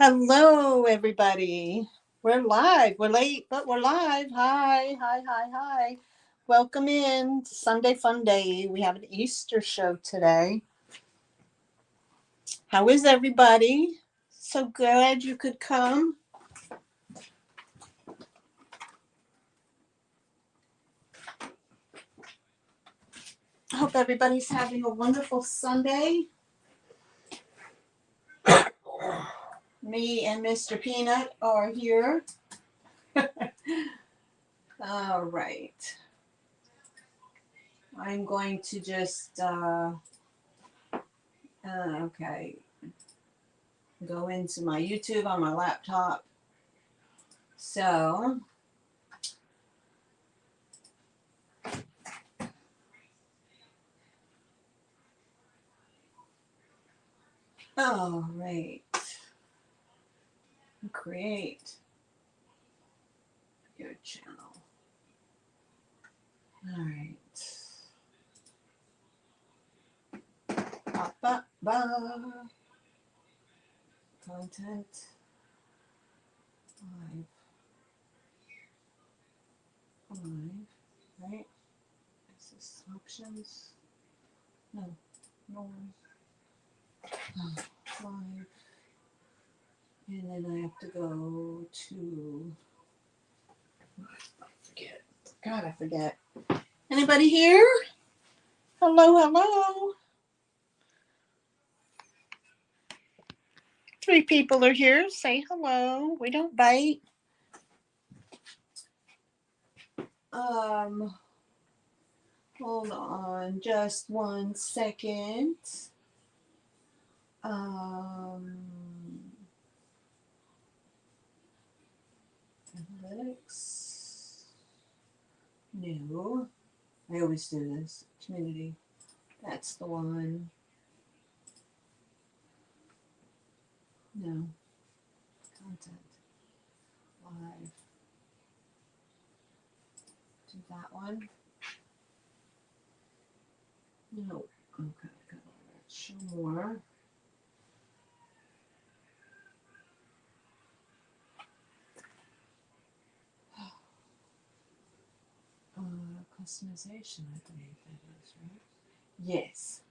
Hello, everybody. We're live. We're late, but we're live. Hi, hi, hi, hi. Welcome in to Sunday Fun Day. We have an Easter show today. How is everybody? So glad you could come. I hope everybody's having a wonderful Sunday. Me and Mr. Peanut are here. All right. I'm going to just, okay, go into my YouTube on my laptop. So, all right. Create your channel. All right. Ba, ba, ba. Content. Live. Live. Right? Is this options? No. No. Oh, live. And then I have to go to. I forget. God, I forget. Anybody here? Hello, hello. 3 people are here. Say hello. We don't bite. Hold on just 1 second. Analytics. New. I always do this. Community. That's the one. No. Content. Live. Do that one. No. Okay. Show more. Customization, I believe that is, right? Yes.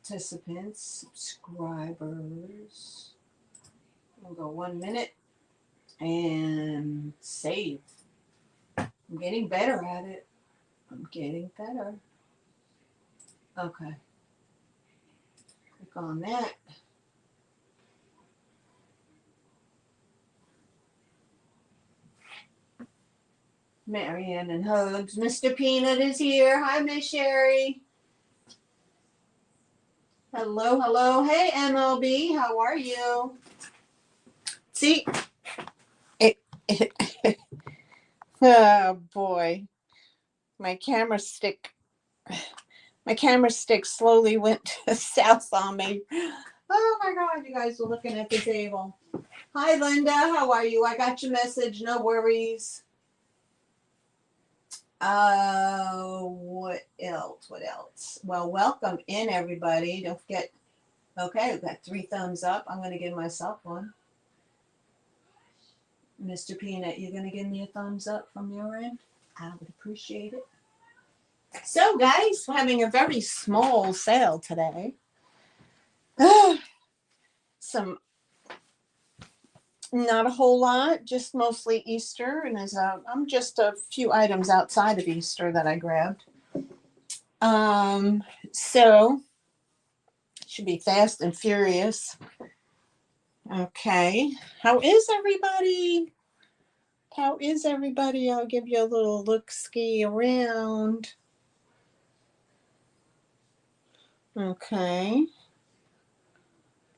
Participants, subscribers. We'll go 1 minute and save. I'm getting better at it. I'm getting better. Okay. Click on that. Maryanne and hugs. Mr. Peanut is here. Hi, Miss Sherry. Hello, hello. Hey, MLB. How are you? See? Oh, boy. My camera stick slowly went south on me. Oh, my God. You guys are looking at the table. Hi, Linda. How are you? I got your message. No worries. What else? What else? Well, welcome in, everybody. Don't forget. Okay, we've got 3 thumbs up. I'm going to give myself one. Mr. Peanut, you're going to give me a thumbs up from your end? I would appreciate it. So, guys, we're having a very small sale today. Some, not a whole lot, just mostly Easter, and I'm just a few items outside of Easter that I grabbed. So should be fast and furious. Okay, how is everybody? How is everybody? I'll give you a little look-ski around. Okay.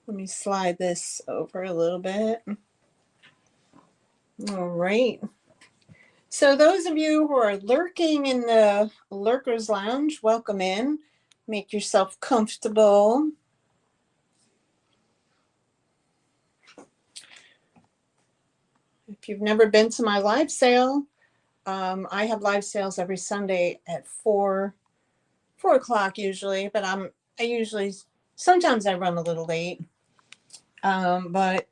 Let me slide this over a little bit. All right. So those of you who are lurking in the Lurkers Lounge, welcome in. Make yourself comfortable. If you've never been to my live sale, I have live sales every Sunday at 4 o'clock usually, but sometimes I run a little late. But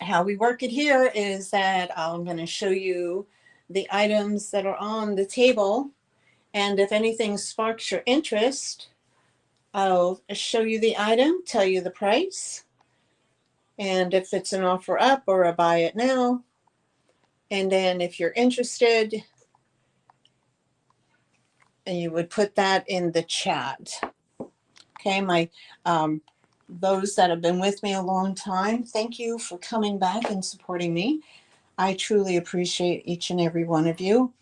how we work it here is that I'm going to show you the items that are on the table. And if anything sparks your interest, I'll show you the item, tell you the price, and if it's an offer up or a buy it now. And then if you're interested, you would put that in the chat. Okay, my those that have been with me a long time, thank you for coming back and supporting me. I truly appreciate each and every one of you.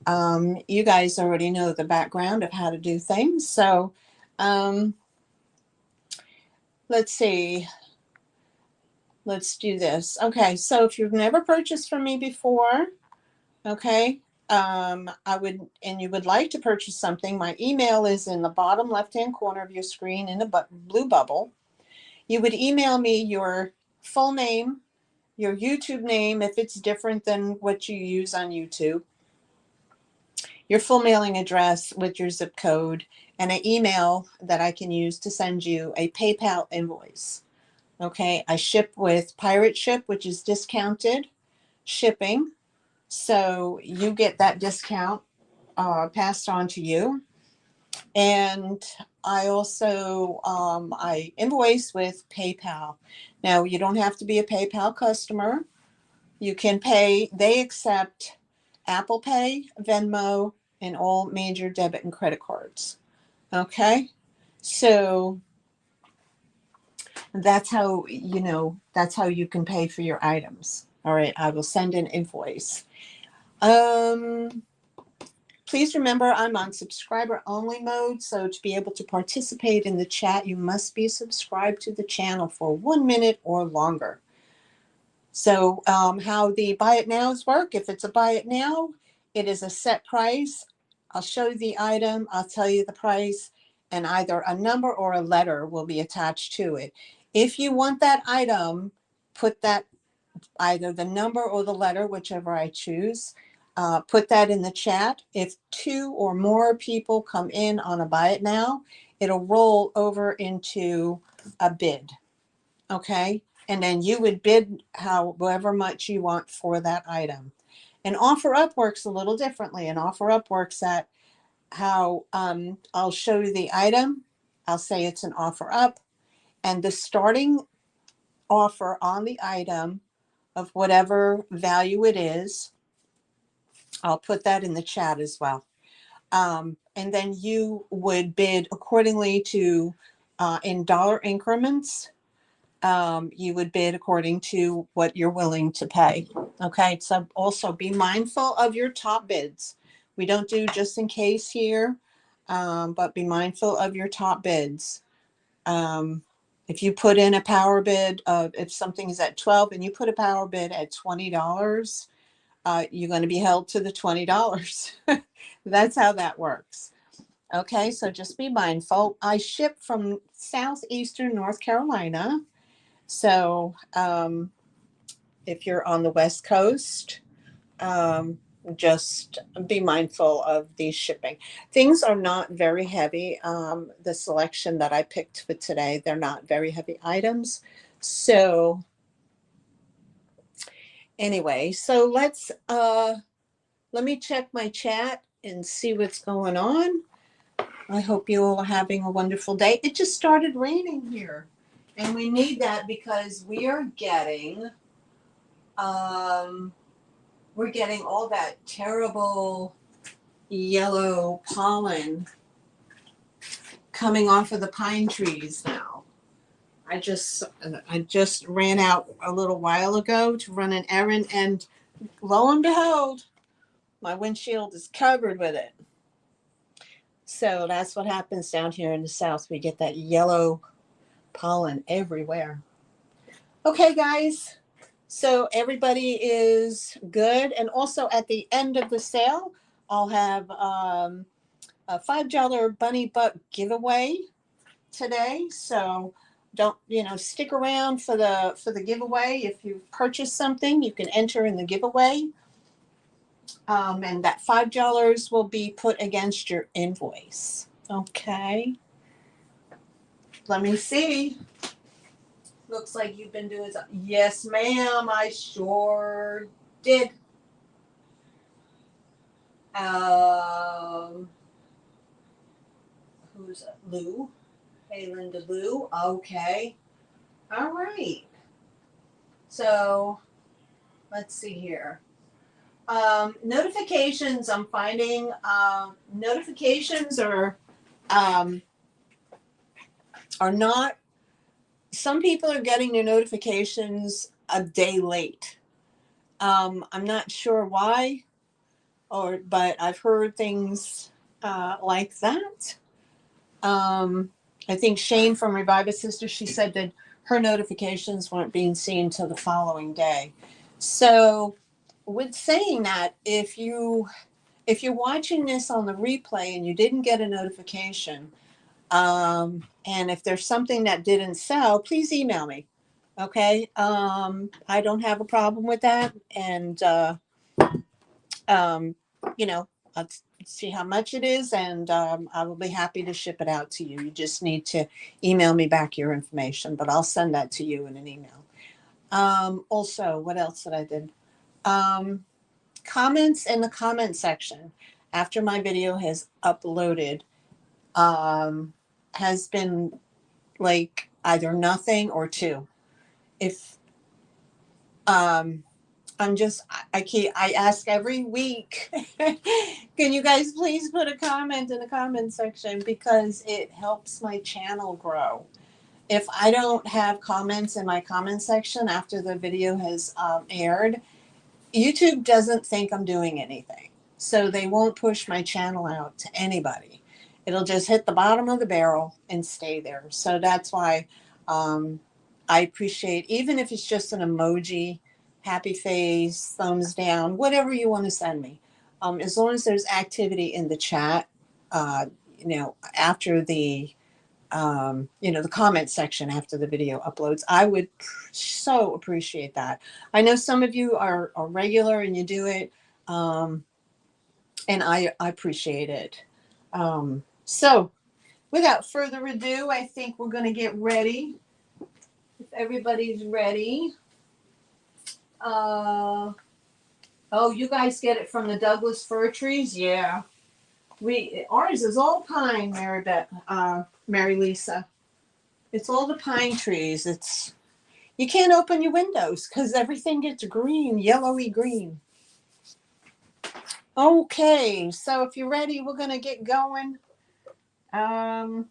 You guys already know the background of how to do things. So let's see. Let's do this. Okay, so if you've never purchased from me before, okay, and you would like to purchase something, my email is in the bottom left-hand corner of your screen in a blue bubble. You would email me your full name, your YouTube name, if it's different than what you use on YouTube, your full mailing address with your zip code, and an email that I can use to send you a PayPal invoice. Okay, I ship with Pirate Ship, which is discounted shipping. So you get that discount passed on to you. And I also I invoice with PayPal. Now you don't have to be a PayPal customer. You can pay. They accept Apple Pay, Venmo, and all major debit and credit cards. Okay, so that's how that's how you can pay for your items. All right, I will send an invoice. Please remember I'm on subscriber only mode, so to be able to participate in the chat, you must be subscribed to the channel for 1 minute or longer. So how the buy it nows work, if it's a buy it now, it is a set price. I'll show you the item, I'll tell you the price, and either a number or a letter will be attached to it. If you want that item, put that either the number or the letter, whichever I choose. Put that in the chat. If 2 or more people come in on a buy it now, it'll roll over into a bid. Okay. And then you would bid however much you want for that item. An offer up works a little differently. An offer up works at how I'll show you the item. I'll say it's an offer up, and the starting offer on the item of whatever value it is, I'll put that in the chat as well. And then you would bid accordingly to in dollar increments. You would bid according to what you're willing to pay. Okay, so also be mindful of your top bids. We don't do just in case here, but be mindful of your top bids. If you put in a power bid of, if something is at 12 and you put a power bid at $20, you're going to be held to the $20. That's how that works. Okay, so just be mindful. I ship from southeastern North Carolina. So if you're on the West Coast, just be mindful of the shipping. Things are not very heavy. The selection that I picked for today, they're not very heavy items. So anyway, so let me check my chat and see what's going on. I hope you all are having a wonderful day. It just started raining here, and we need that because we are getting we're getting all that terrible yellow pollen coming off of the pine trees now. I just ran out a little while ago to run an errand, and lo and behold, my windshield is covered with it. So that's what happens down here in the South. We get that yellow pollen everywhere. Okay, guys. So everybody is good. And also at the end of the sale, I'll have a $5 bunny butt giveaway today. So don't, stick around for the giveaway. If you purchase something, you can enter in the giveaway. And that $5 will be put against your invoice. Okay. Let me see. Looks like you've been doing something. Yes, ma'am, I sure did. Um, who's Lou? Hey, Linda Lou. Okay. All right. So let's see here. Notifications, I'm finding notifications um, are not, some people are getting their notifications a day late. I'm not sure why, but I've heard things like that. I think Shane from Revive a Sister, she said that her notifications weren't being seen till the following day. So, with saying that, if you're watching this on the replay and you didn't get a notification, and if there's something that didn't sell, please email me. Okay, I don't have a problem with that, and um, you know, let's see how much it is, and I will be happy to ship it out to you. You just need to email me back your information, but I'll send that to you in an email. Also, what else did I do? Comments in the comment section after my video has uploaded has been like either nothing or two. If I'm just, I ask every week, can you guys please put a comment in the comment section because it helps my channel grow. If I don't have comments in my comment section after the video has aired, YouTube doesn't think I'm doing anything. So they won't push my channel out to anybody. It'll just hit the bottom of the barrel and stay there. So that's why I appreciate, even if it's just an emoji, happy face, thumbs down, whatever you want to send me. As long as there's activity in the chat, after the comment section after the video uploads, I would so appreciate that. I know some of you are regular and you do it, and I appreciate it. So without further ado, I think we're going to get ready. If everybody's ready. Oh, you guys get it from the Douglas fir trees? Yeah. Ours is all pine, Mary Lisa. It's all the pine trees. You can't open your windows because everything gets green, yellowy green. Okay, so if you're ready, we're gonna get going. I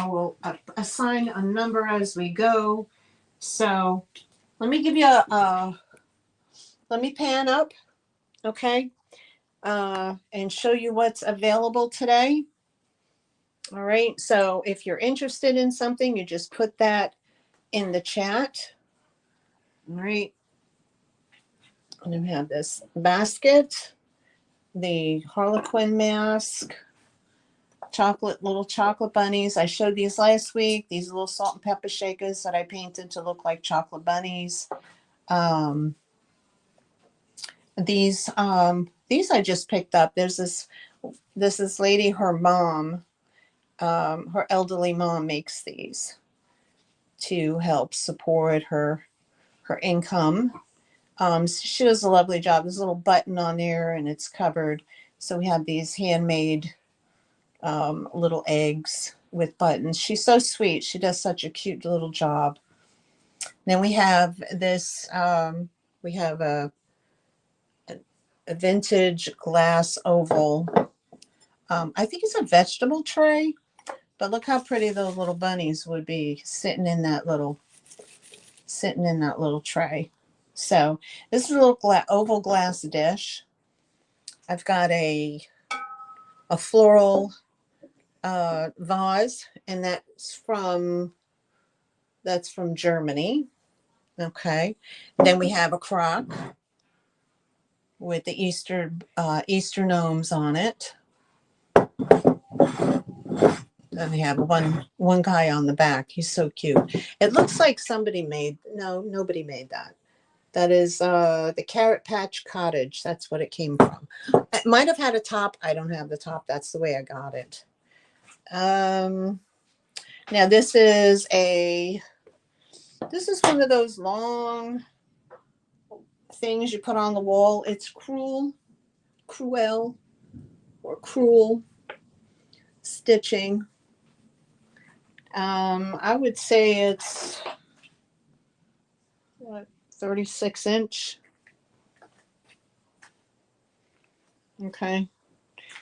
will assign a number as we go. So let me give you let me pan up, okay, and show you what's available today. All right, so if you're interested in something, you just put that in the chat. All right. And then we have this basket, the Harlequin mask, little chocolate bunnies. I showed these last week. These little salt and pepper shakers that I painted to look like chocolate bunnies. These I just picked up. There's this lady, her mom, her elderly mom makes these to help support her income. She does a lovely job. There's a little button on there and it's covered. So we have these handmade little eggs with buttons. She's so sweet. She does such a cute little job. Then we have this, we have a vintage glass oval. I think it's a vegetable tray, but look how pretty those little bunnies would be sitting in that little tray. So this is a little oval glass dish. I've got a floral vase, and that's from Germany. Okay. Then we have a crock with the Easter gnomes on it. Then we have one guy on the back. He's so cute. It looks like nobody made that. That is the Carrot Patch Cottage. That's what it came from. It might have had a top. I don't have the top. That's the way I got it. Now this is one of those long things you put on the wall. It's cruel stitching. I would say it's what, 36-inch. Okay,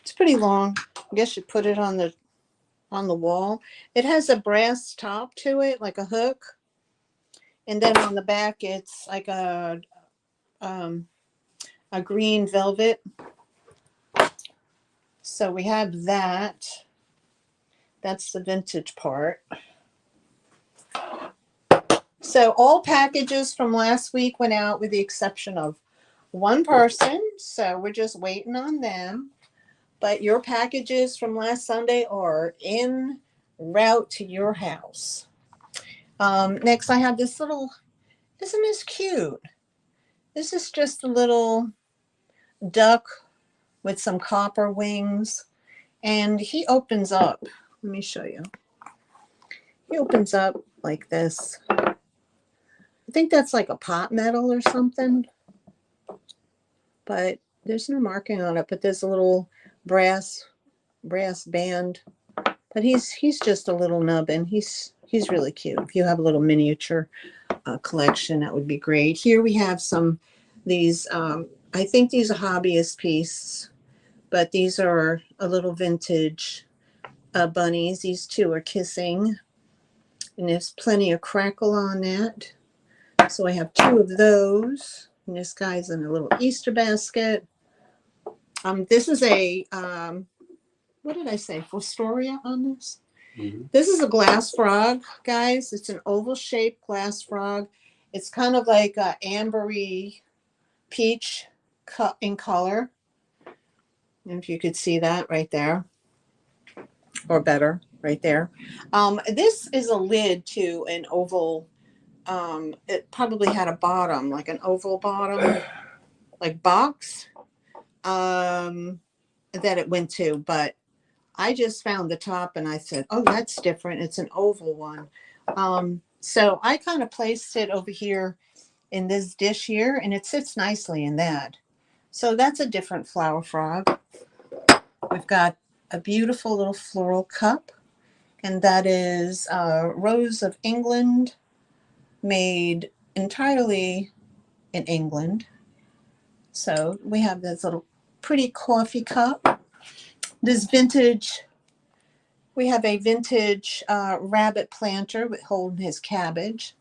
it's pretty long. I guess you put it on the wall. It has a brass top to it, like a hook, and then on the back it's like a green velvet. So we have that. That's the vintage part. So all packages from last week went out with the exception of one person. So we're just waiting on them. But your packages from last Sunday are en route to your house. Next, I have this little, isn't this cute? This is just a little duck with some copper wings. And he opens up. Let me show you. He opens up like this. I think that's like a pot metal or something. But there's no marking on it. But there's a little brass band. But he's just a little nubbin. He's really cute. If you have a little miniature collection, that would be great. Here we have these. I think these are hobbyist pieces, but these are a little vintage bunnies. These two are kissing, and there's plenty of crackle on that. So I have two of those. And this guy's in a little Easter basket. This is a what did I say? Fostoria on this? Mm-hmm. This is a glass frog, guys. It's an oval-shaped glass frog. It's kind of like a ambery peach in color. And if you could see that right there, or better, right there. This is a lid to an oval. It probably had a bottom, like an oval bottom, like box, that it went to. But I just found the top and I said, oh, that's different. It's an oval one. So I kind of placed it over here in this dish here, and it sits nicely in that. So that's a different flower frog. We've got a beautiful little floral cup, and that is Rose of England, made entirely in England. So we have this little pretty coffee cup. This vintage, we have a vintage rabbit planter with holding his cabbage.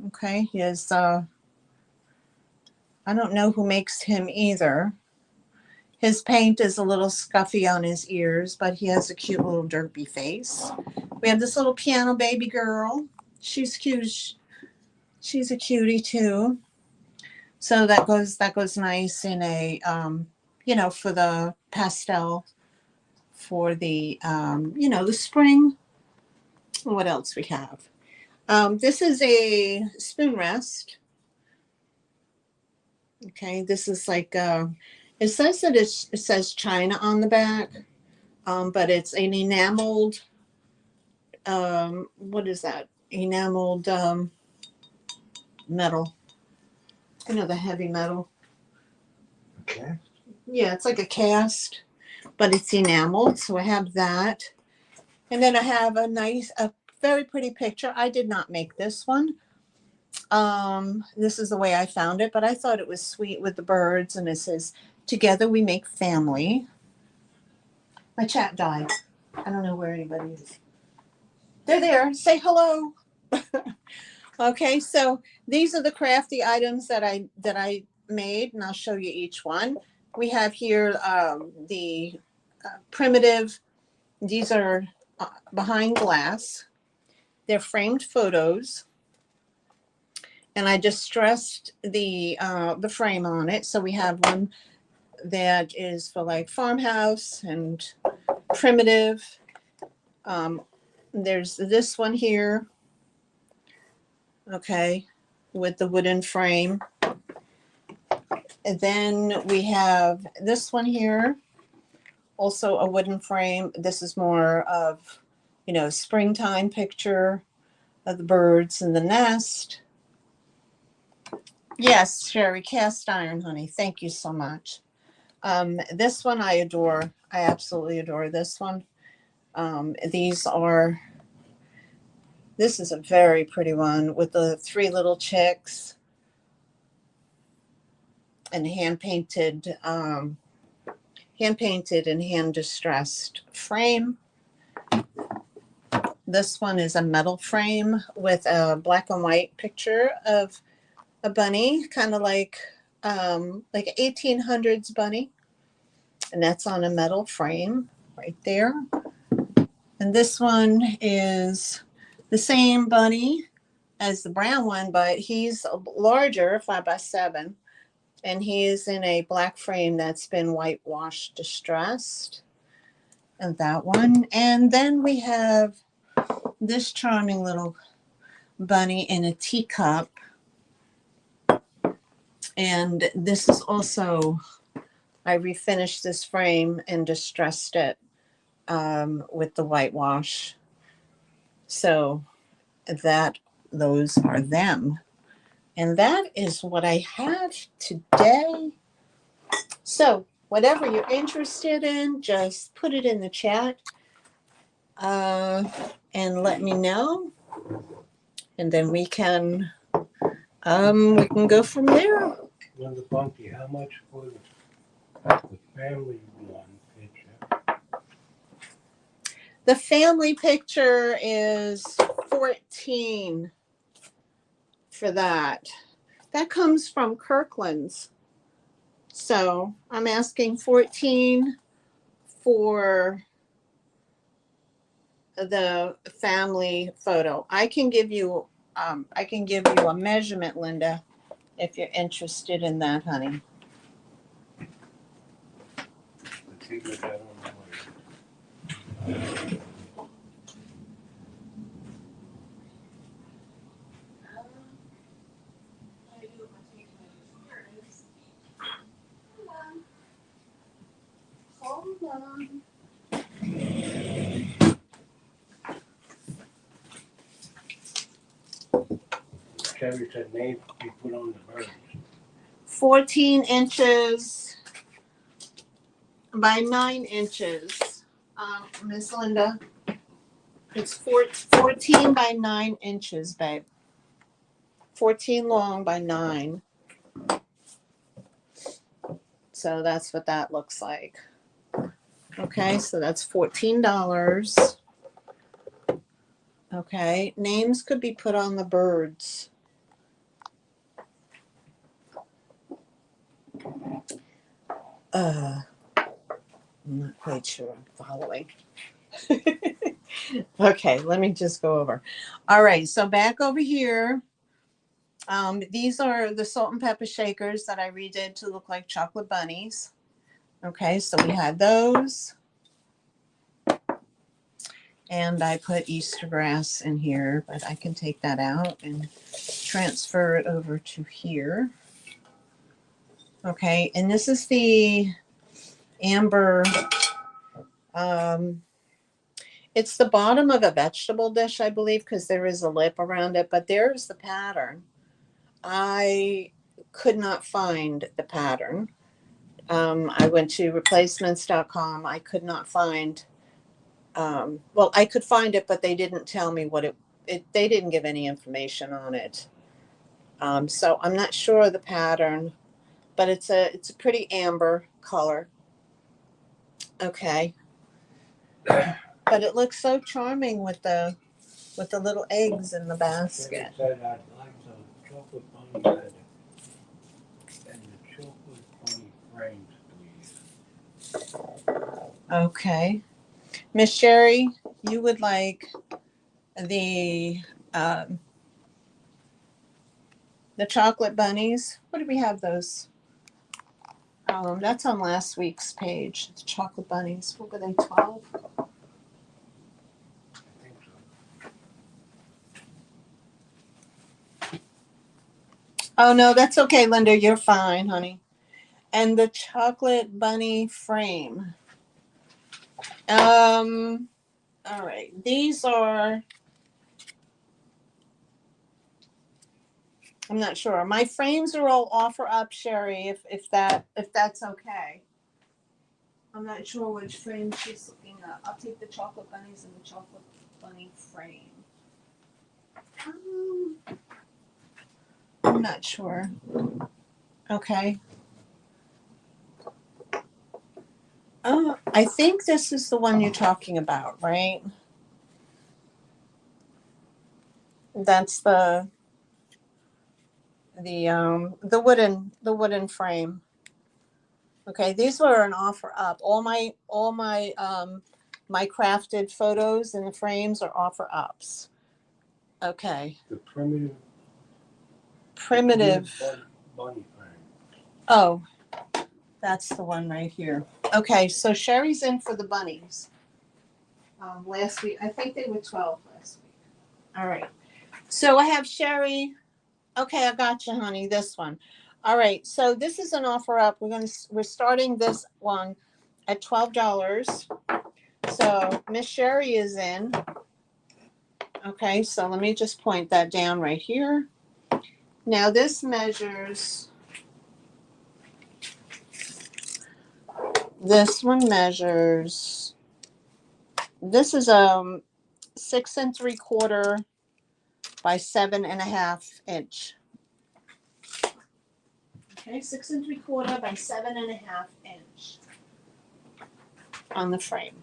Okay, he has, I don't know who makes him either. His paint is a little scuffy on his ears, but he has a cute little derpy face. We have this little piano baby girl. She's cute. She's a cutie too. So that goes nice in a, for the pastel, for the, the spring. What else we have? This is a spoon rest. Okay, this is like, it says that it says China on the back, but it's an enameled, what is that? Enameled metal. The heavy metal. Okay. Yeah, it's like a cast, but it's enameled. So I have that. And then I have a very pretty picture. I did not make this one. This is the way I found it, but I thought it was sweet with the birds, and it says, "Together we make family." My chat died. I don't know where anybody is. They're there. Say hello. Okay, so these are the crafty items that I made, and I'll show you each one. We have here the primitive. These are behind glass. They're framed photos, and I just stressed the frame on it. So we have one that is for like farmhouse and primitive. There's this one here. Okay, with the wooden frame. And then we have this one here, also a wooden frame. This is more of you know, springtime picture of the birds in the nest. Yes, Sherry, cast iron, honey. Thank you so much. This one I adore. I absolutely adore this one. These are, this is a very pretty one with the 3 little chicks and hand painted and hand distressed frame. This one is a metal frame with a black and white picture of a bunny, kind of like 1800s bunny. And that's on a metal frame right there. And this one is the same bunny as the brown one, but he's larger, 5x7. And he is in a black frame that's been whitewashed distressed. And that one. And then we have this charming little bunny in a teacup. And this is also, I refinished this frame and distressed it with the whitewash. So those are them. And that is what I have today. So whatever you're interested in, just put it in the chat and let me know. And then we can go from there. Linda Bunky, how much for the family one picture? The family picture is $14 for that. That comes from Kirkland's. So I'm asking $14 for the family photo. I can give you a measurement, Linda, if you're interested in that, honey. Let's see what that one was. Hold on. Sherry said name be put on the birds. 14 inches by 9 inches. Miss Linda, it's 14 by 9 inches, babe. 14 long by 9. So that's what that looks like. Okay, so that's $14. Okay, names could be put on the birds. I'm not quite sure I'm following. Okay, let me just go over. All right, so back over here. These are the salt and pepper shakers that I redid to look like chocolate bunnies. Okay, so we had those. And I put Easter grass in here, but I can take that out and transfer it over to here. Okay, and this is the amber. It's the bottom of a vegetable dish, I believe, because there is a lip around it, but there's the pattern. I could not find the pattern. I went to replacements.com. I could not find, well, I could find it, but they didn't tell me what they didn't give any information on it. So I'm not sure of the pattern, but it's a pretty amber color. Okay. But it looks so charming with the little eggs in the basket. Sherry said I'd like some chocolate bunny and the chocolate bunny frames, please. Okay. Miss Sherry, you would like the chocolate bunnies. What do we have those? That's on last week's page. The chocolate bunnies. What were they, 12? I think so. Oh, no, that's okay, Linda. You're fine, honey. And the chocolate bunny frame. All right, these are, I'm not sure. My frames are all offer up, Sherry, if that's okay. I'm not sure which frame she's looking at. I'll take the chocolate bunnies and the chocolate bunny frame. I'm not sure. Okay. I think this is the one you're talking about, right? That's the wooden frame. Okay, these were an offer up. My crafted photos and the frames are offer ups. Okay. The primitive bunny frame. Oh, that's the one right here. Okay, so Sherry's in for the bunnies. Last week, I think they were 12 last week. All right. So I have Sherry. Okay, I got you, honey. This one. All right. So this is an offer up. We're starting this one at $12. So Miss Sherry is in. Okay, so let me just point that down right here. Now this measures. This one measures. This is 6 3/4 by 7.5 inch. Okay, 6 3/4 by 7.5 inch on the frame.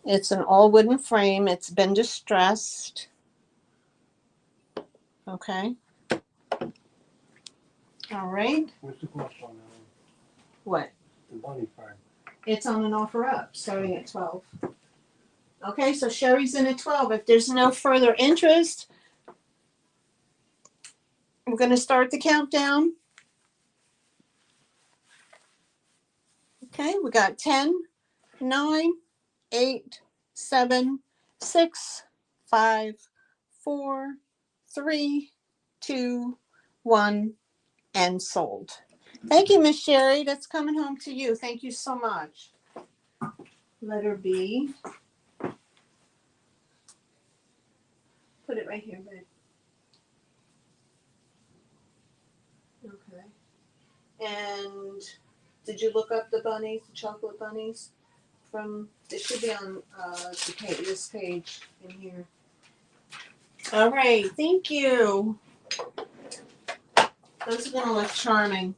It's an all wooden frame. It's been distressed. Okay. All right. What's the cost on that one? What? The bunny frame. It's on an offer up, starting at 12. Okay, so Sherry's in at 12. If there's no further interest, I'm going to start the countdown. Okay, we got 10, 9, 8, 7, 6, 5, 4, 3, 2, 1, and sold. Thank you, Miss Sherry. That's coming home to you. Thank you so much. Letter B. Put it right here, babe. Okay. And did you look up the bunnies, the chocolate bunnies? It should be on this page in here. All right, thank you. Those are gonna look charming.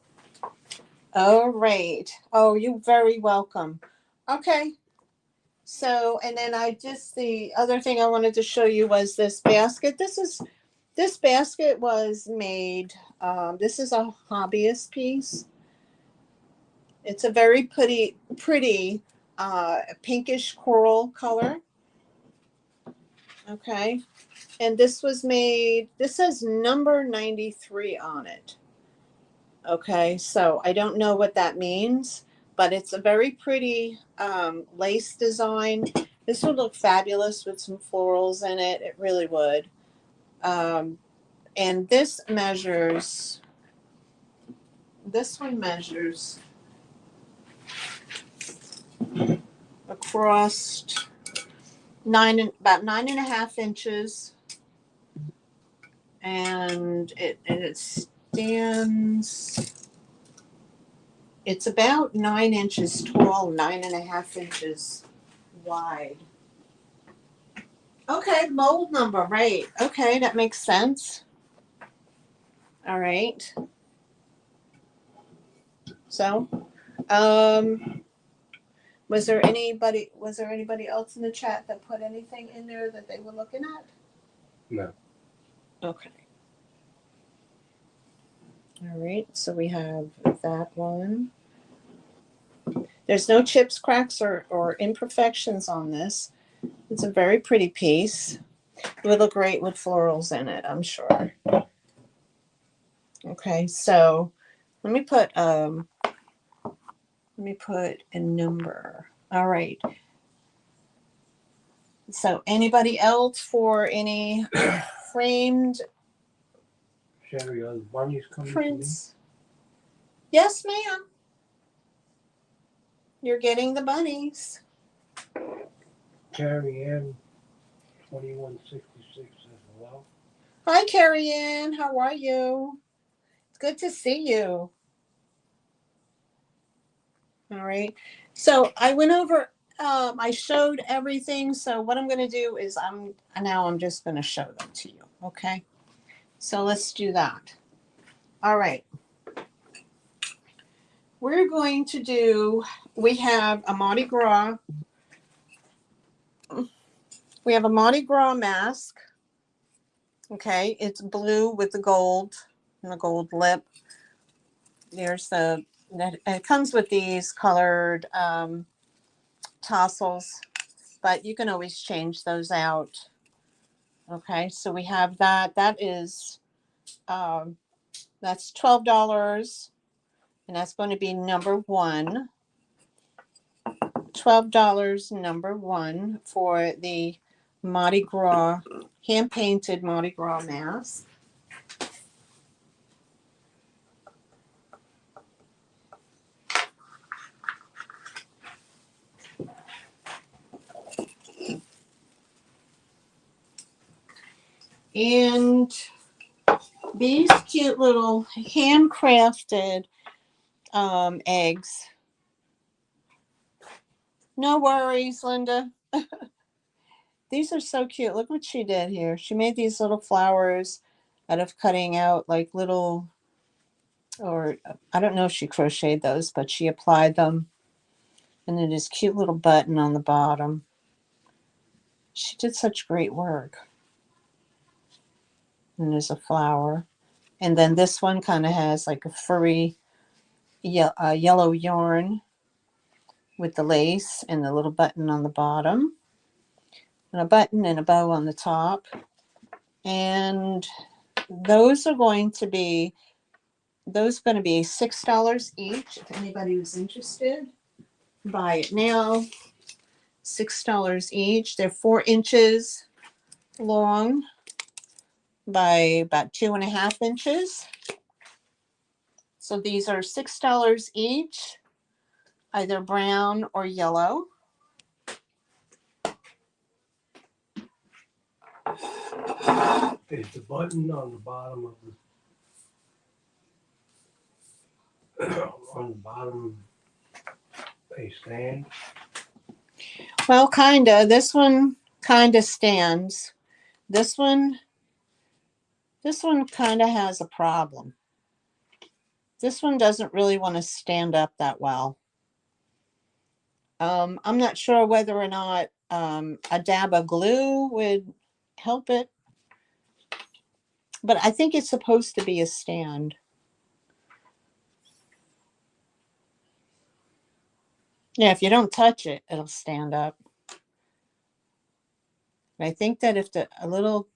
All right. Oh, you're very welcome. Okay. So, and then the other thing I wanted to show you was this basket. This basket was made. This is a hobbyist piece. It's a very pretty pinkish coral color. Okay. And this was made, this says number 93 on it. Okay. So I don't know what that means, but it's a very pretty lace design. This would look fabulous with some florals in it. It really would. And this one measures across about 9.5 inches, and it stands. It's about 9 inches tall, 9.5 inches wide. Okay, mold number, right? Okay, that makes sense. All right. So, was there anybody else in the chat that put anything in there that they were looking at? No. Okay. All right, so we have that one. There's no chips, cracks, or imperfections on this. It's a very pretty piece. It would look great with florals in it, I'm sure. Okay, so let me put a number. All right. So anybody else for any framed Sherry, are the bunnies coming prints? Yes, ma'am. You're getting the bunnies. Carrie Ann, 2166 says hello. Hi, Carrie Ann. How are you? It's good to see you. All right. So I went over, I showed everything. So what I'm going to do is I'm just going to show them to you. Okay. So let's do that. All right. We're going to do, we have a Mardi Gras. We have a Mardi Gras mask. Okay. It's blue with the gold and the gold lip. There's it comes with these colored tassels, but you can always change those out. Okay, so we have that. That's $12, and that's going to be number one. $12 number one for the Mardi Gras, hand painted Mardi Gras mask. And these cute little handcrafted eggs. No worries, Linda. These are so cute. Look what she did here. She made these little flowers out of cutting out like little, or I don't know if she crocheted those, but she applied them. And then this cute little button on the bottom. She did such great work. And there's a flower. And then this one kind of has like a furry yellow yarn with the lace and the little button on the bottom. And a button and a bow on the top. And those are going to be $6 each. If anybody was interested, buy it now. $6 each. They're 4 inches long by about 2.5 inches. So these are $6 each, either brown or yellow. Is the button on the bottom of the on the bottom a stand? Well, kinda. This one kinda stands. This one kinda has a problem. This one doesn't really want to stand up that well. I'm not sure whether or not a dab of glue would help it, but I think it's supposed to be a stand. Yeah, if you don't touch it, it'll stand up. And I think that if a little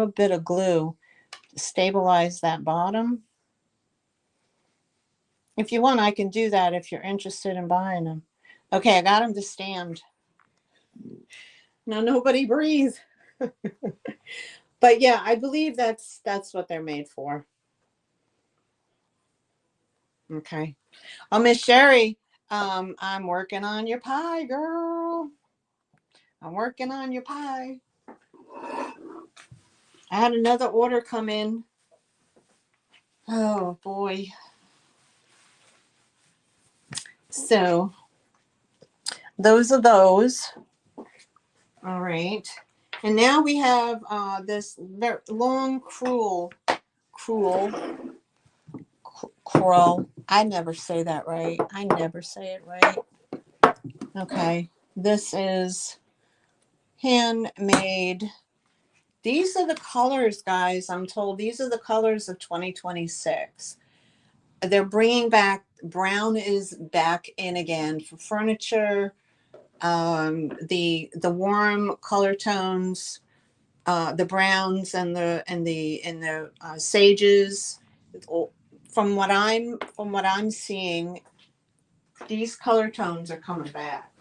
bit of glue stabilize that bottom. If you want, I can do that if you're interested in buying them. Okay, I got them to stand. Now nobody breathe. But yeah, I believe that's what they're made for. Okay. Oh, Miss Sherry, I'm working on your pie, girl. I'm working on your pie. I had another order come in. Oh boy. So those are those. All right. And now we have this very long cruel. I never say that right. I never say it right. Okay. This is handmade. These are the colors, guys. I'm told these are the colors of 2026. They're bringing back, brown is back in again for furniture. The warm color tones, the browns and the sages. From what I'm seeing, these color tones are coming back.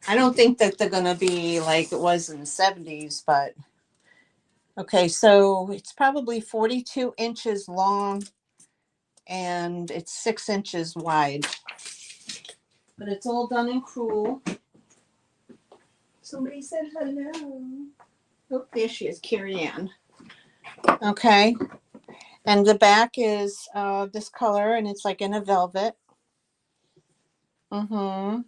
I don't think that they're gonna be like it was in the 70s, but okay, so it's probably 42 inches long and it's 6 inches wide. but it's all done in crewel. Somebody said hello. Oh, there she is, Carrie Ann. Okay. And the back is this color, and it's like in a velvet. Mm-hmm.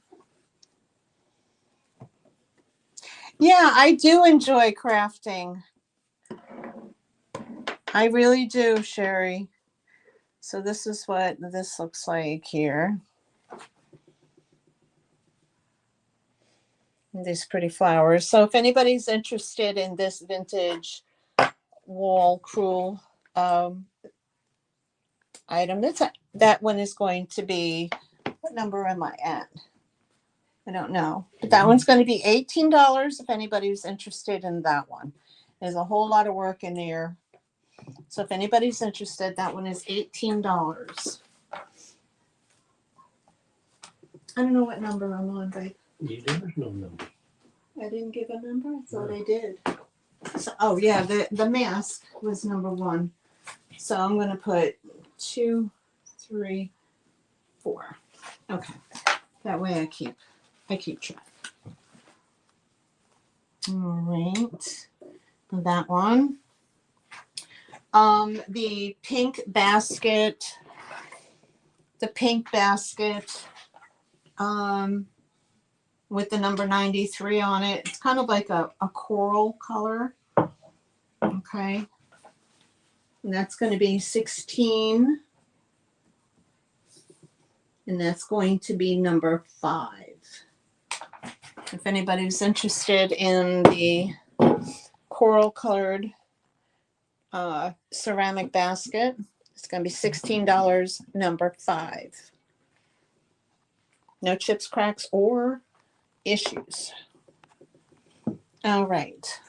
Yeah, I do enjoy crafting. I really do, Sherry. So this is what this looks like here. These pretty flowers. So if anybody's interested in this vintage wall crewel item, that one is going to be, what number am I at? I don't know. But that one's going to be $18 if anybody's interested in that one. There's a whole lot of work in there. So if anybody's interested, that one is $18. I don't know what number I'm on, babe. There was no number. I didn't give a number? I thought I did. So, oh yeah, the mask was number 1. So I'm going to put 2, 3, 4. Okay. That way I keep track. All right. That one. The pink basket. With the number 93 on it. It's kind of like a coral color. Okay. And that's going to be 16. And that's going to be number 5. If anybody's interested in the coral colored ceramic basket, it's going to be $16, number 5. No chips, cracks, or issues. All right.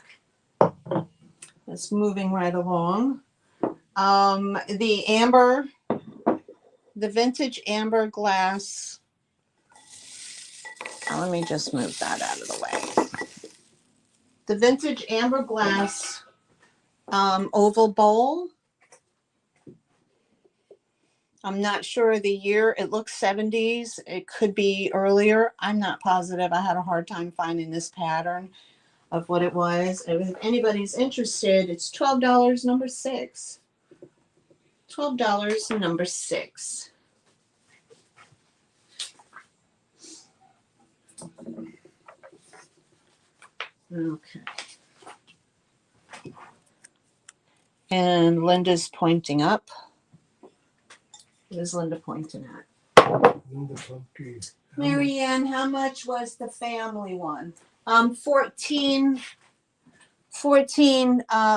That's moving right along. The vintage amber glass. Let me just move that out of the way. The vintage amber glass oval bowl. I'm not sure of the year. It looks 70s. It could be earlier. I'm not positive. I had a hard time finding this pattern of what it was. If anybody's interested, it's $12, number 6. $12, number 6. Okay. And Linda's pointing up. What is Linda pointing at? Maryanne, how much was the family one? 14,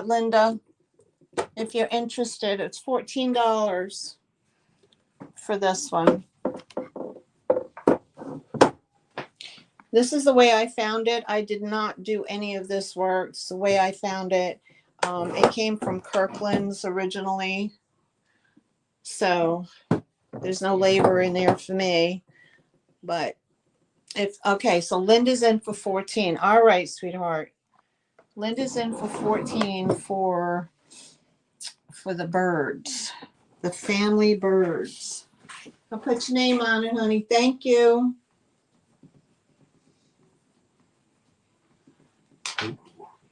Linda. If you're interested, it's $14 for this one. This is the way I found it. I did not do any of this work. It's the way I found it. It came from Kirkland's originally. So there's no labor in there for me. But okay, so Linda's in for 14. All right, sweetheart. Linda's in for 14 for the birds, the family birds. I'll put your name on it, honey. Thank you.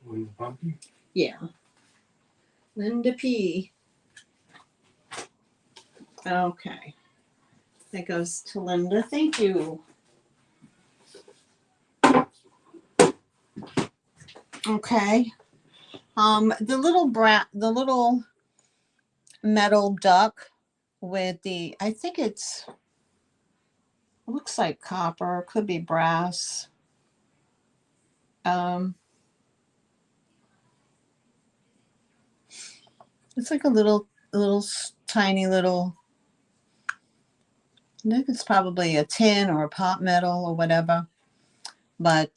Linda Bumpy? Yeah. Linda P. Okay. That goes to Linda. Thank you. Okay. The little metal duck with I think it looks like copper, could be brass. It's like a little tiny little, I think it's probably a tin or a pot metal or whatever, but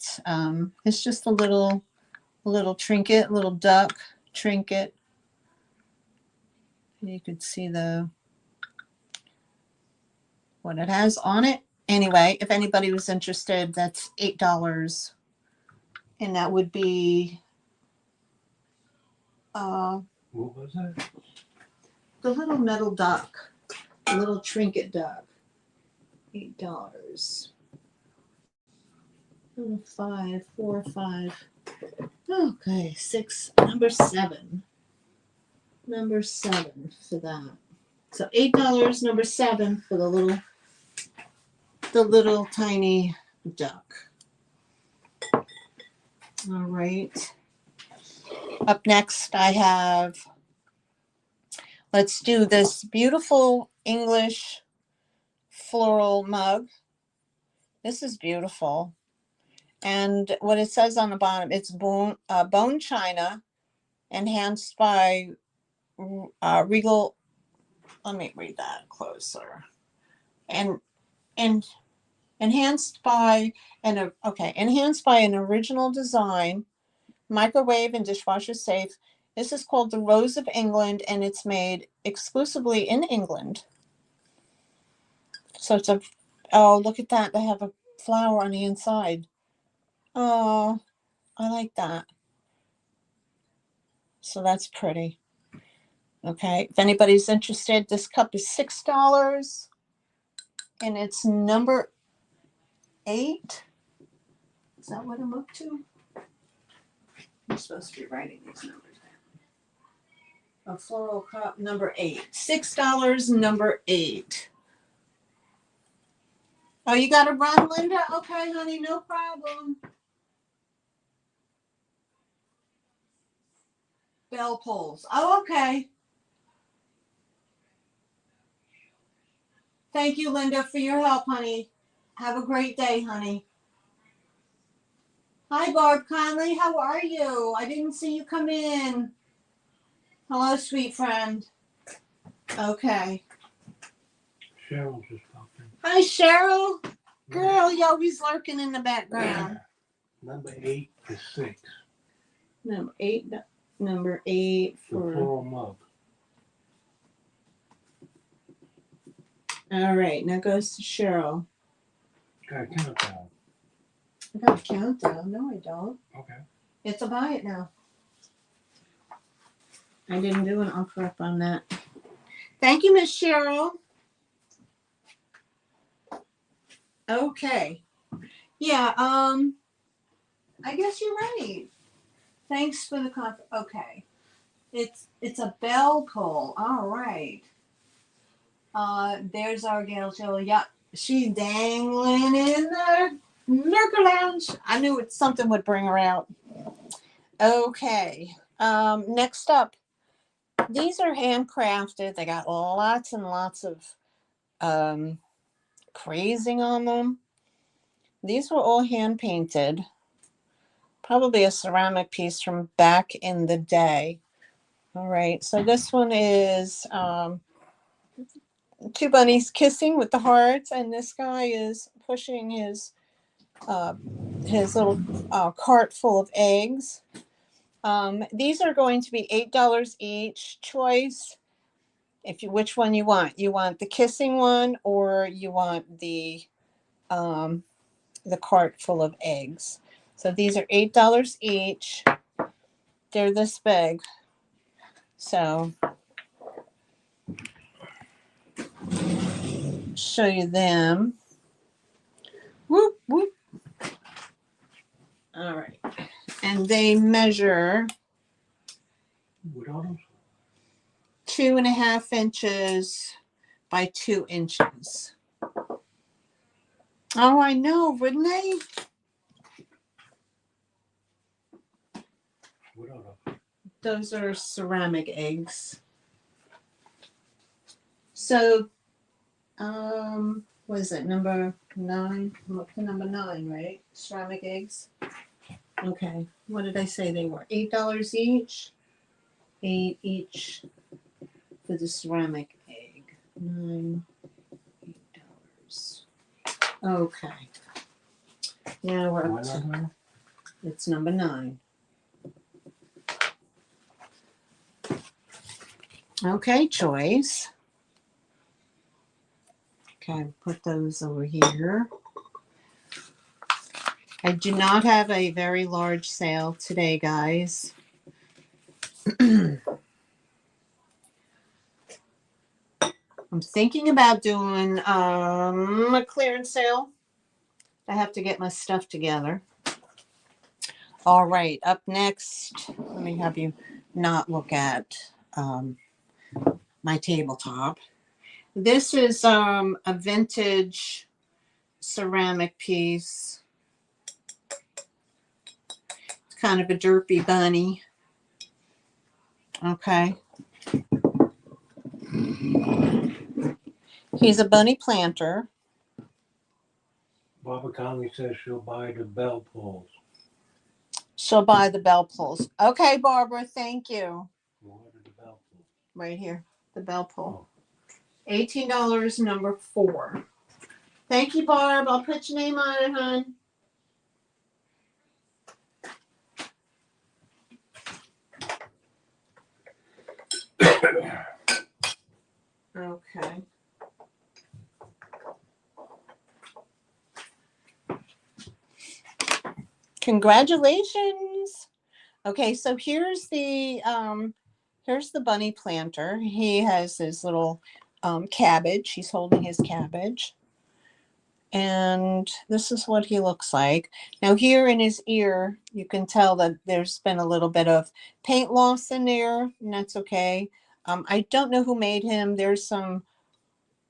it's just a little trinket, little duck trinket. You could see what it has on it. Anyway, if anybody was interested, that's $8, and that would be what was that? the little metal duck, the little trinket duck. $8. 5, 4, 5. Okay, 6, number 7. Number 7 for that. So $8, number 7 for the little tiny duck. All right. Up next, I have, let's do this beautiful English floral mug. This is beautiful. And what it says on the bottom, it's bone china, enhanced by Regal. Let me read that closer. And enhanced by enhanced by an original design, microwave and dishwasher safe. This is called the Rose of England, and it's made exclusively in England. So it's oh, look at that. They have a flower on the inside. Oh, I like that. So that's pretty. Okay, if anybody's interested, this cup is $6, and it's number 8. Is that what I'm up to? I'm supposed to be writing these numbers down. A floral cup, number 8. $6, number 8. Oh, you got to run, Linda? Okay, honey, no problem. Bell pulls. Oh, okay. Thank you, Linda, for your help, honey. Have a great day, honey. Hi, Barb Conley. How are you? I didn't see you come in. Hello, sweet friend. Okay. Cheryl just popped in. Hi, Cheryl. Girl, you always lurking in the background. Number 8 is 6. Number 8. Number 8 The for. floral mug. All right, now goes to Cheryl. Got a countdown. I got a countdown. No, I don't. Okay. It's a buy it now. I didn't do an offer up on that. Thank you, Miss Cheryl. Okay. Yeah, I guess you're right. Thanks for the okay. It's a bell pull. All right. There's our gal Jill. Yep. She's dangling in the Lurker Lounge. I knew something would bring her out. Okay. Next up, these are handcrafted. They got lots and lots of crazing on them. These were all hand painted. Probably a ceramic piece from back in the day. All right. So this one is 2 bunnies kissing with the hearts, and this guy is pushing his little cart full of eggs. These are going to be $8 each. Choice, which one you want. You want the kissing one, or you want the cart full of eggs. So these are $8 each. They're this big. So show you them. Whoop whoop. All right, and they measure 2.5 inches by 2 inches. Oh, I know, wouldn't they? What are Those are ceramic eggs. So, what is it, number 9? I'm up to number 9, right? Ceramic eggs. Okay, what did I say they were? $8 each? 8 each for the ceramic egg. 9, $8. Okay. Now we're up to, it's number 9. Okay, choice. Okay, put those over here. I do not have a very large sale today, guys. I'm thinking about doing a clearance sale I have to get my stuff together. All right, up next, let me have you not look at my tabletop. This is a vintage ceramic piece. It's kind of a derpy bunny. Okay. He's a bunny planter. Barbara Conley says she'll buy the bell pulls. She'll buy the bell pulls. Okay, Barbara, thank you. What are the bell pulls? Right here, the bell pull. Oh. $18, number 4. Thank you, Barb. I'll put your name on it, hon. Okay. Congratulations. Okay, so here's the bunny planter. He has his little cabbage. He's holding his cabbage. And this is what he looks like. Now here in his ear, you can tell that there's been a little bit of paint loss in there, and that's okay. I don't know who made him. There's some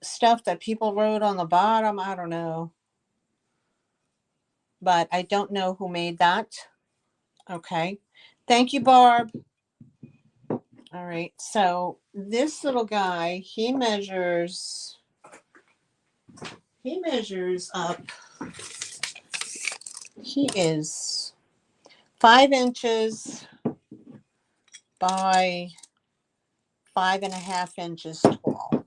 stuff that people wrote on the bottom. I don't know. But I don't know who made that. Okay. Thank you, Barb. All right. So this little guy, he measures up. He is 5 inches by 5.5 inches tall.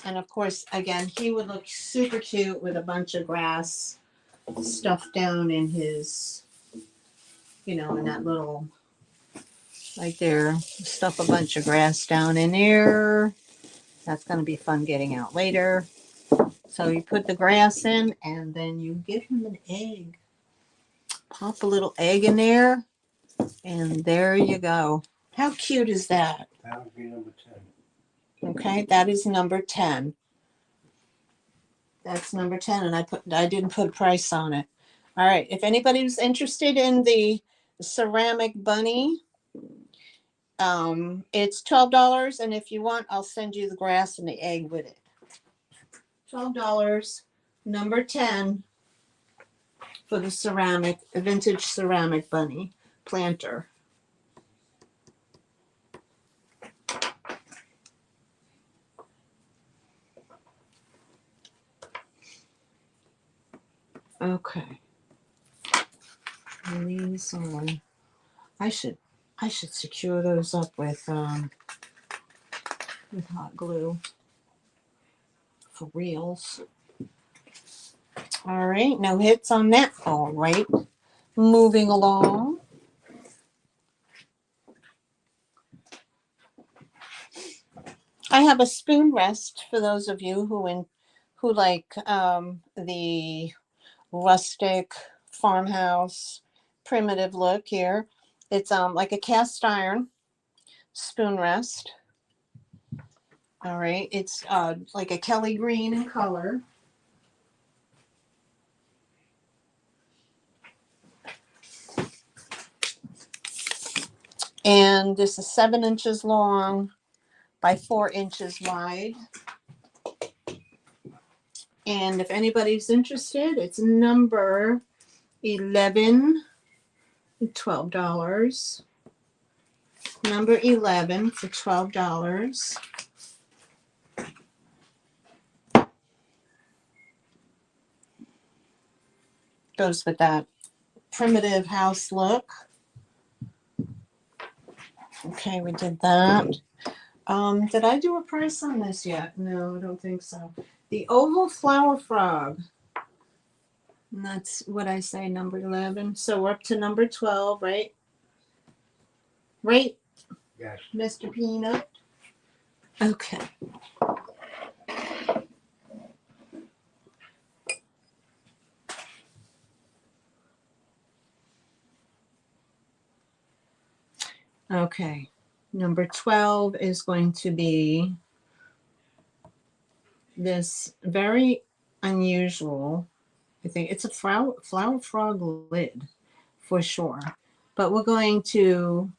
And of course, again, he would look super cute with a bunch of grass stuffed down in his, in that little, right there, stuff a bunch of grass down in there. That's going to be fun getting out later. So you put the grass in and then you give him an egg. Pop a little egg in there and there you go. How cute is that? That would be number 10. Okay, that is number 10. That's number 10 and I didn't put a price on it. All right, if anybody's interested in the ceramic bunny, it's $12, and if you want, I'll send you the grass and the egg with it. $12, number 10 for the vintage ceramic bunny planter. Okay. And these I should secure those up with hot glue for reals. All right, no hits on that. All right, moving along. I have a spoon rest for those of you who like the rustic farmhouse primitive look here. It's like a cast iron spoon rest. All right, it's like a Kelly green in color. And this is 7 inches long by 4 inches wide. And if anybody's interested, it's number 11, $12. Number 11 for $12. Goes with that primitive house look. Okay, we did that. Did I do a price on this yet? No, I don't think so. The oval flower frog. And that's what I say, number 11. So we're up to number 12, right? Right, Yes. Mr. Peanut? Okay. Okay. Number 12 is going to be this very unusual I think it's a flower frog lid for sure. But we're going to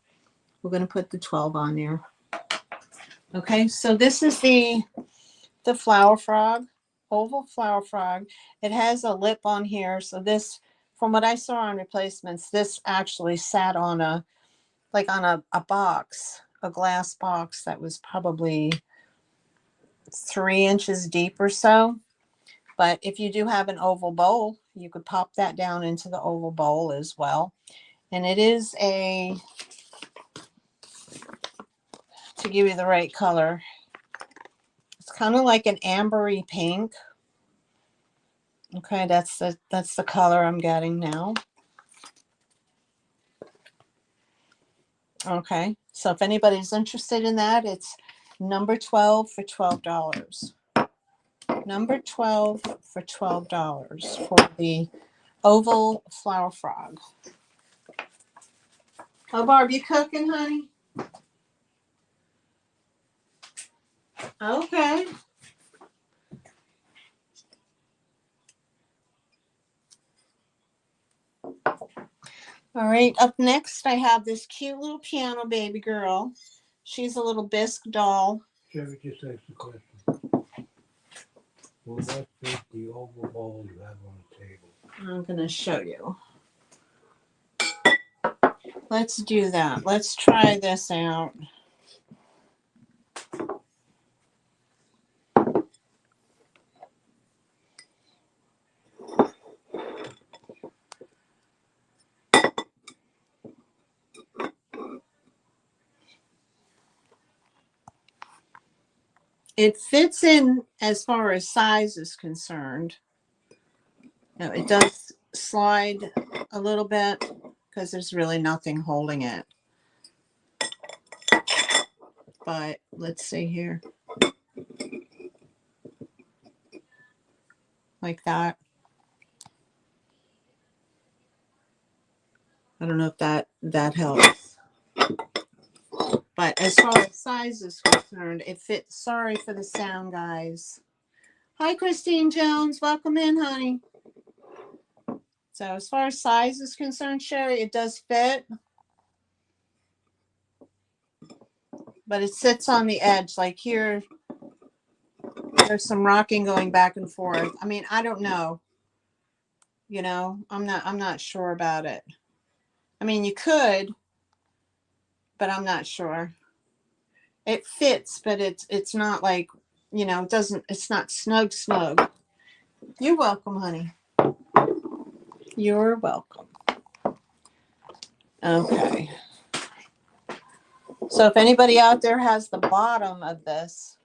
put the 12 on there. Okay, so this is the flower frog, oval flower frog. It has a lip on here. So this, from what I saw on replacements, this actually sat on a box, a glass box that was probably 3 inches deep or so. But if you do have an oval bowl, you could pop that down into the oval bowl as well. And it is to give you the right color, it's kind of like an ambery pink. Okay, that's the color I'm getting now. Okay, so if anybody's interested in that, it's number 12 for $12. Number 12 for $12 for the oval flower frog. Oh, Barb, you cooking, honey? Okay. All right, up next I have this cute little piano baby girl. She's a little bisque doll. Sherry just asked a question. Will that fit the oval bowl you have on the table? I'm going to show you. Let's do that. Let's try this out. It fits in as far as size is concerned. Now, it does slide a little bit because there's really nothing holding it. But let's see here. Like that. I don't know if that helps. But as far as size is concerned, it fits. Sorry for the sound, guys. Hi, Christine Jones. Welcome in, honey. So as far as size is concerned, Sherry, it does fit. But it sits on the edge. Like here, there's some rocking going back and forth. I mean, I don't know. You know, I'm not sure about it. I mean, you could, but I'm not sure. It fits, but it's not like, you know, it's not snug. You're welcome, honey. You're welcome. Okay. So if anybody out there has the bottom of this,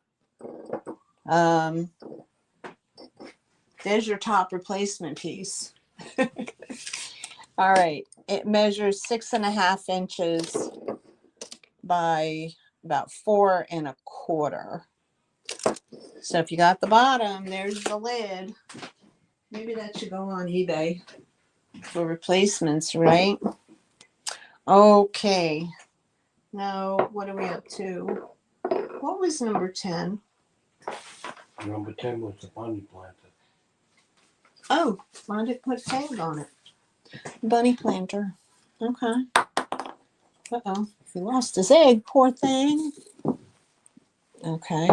there's your top replacement piece. All right. It measures 6.5 inches by about 4 1/4. So if you got the bottom, there's the lid. Maybe that should go on eBay for replacements, right? Okay. Now, what are we up to? What was number 10? Number 10 was the bunny planter. Oh, I didn't put tag on it. Bunny planter. Okay. Uh-oh. He lost his egg, poor thing. Okay.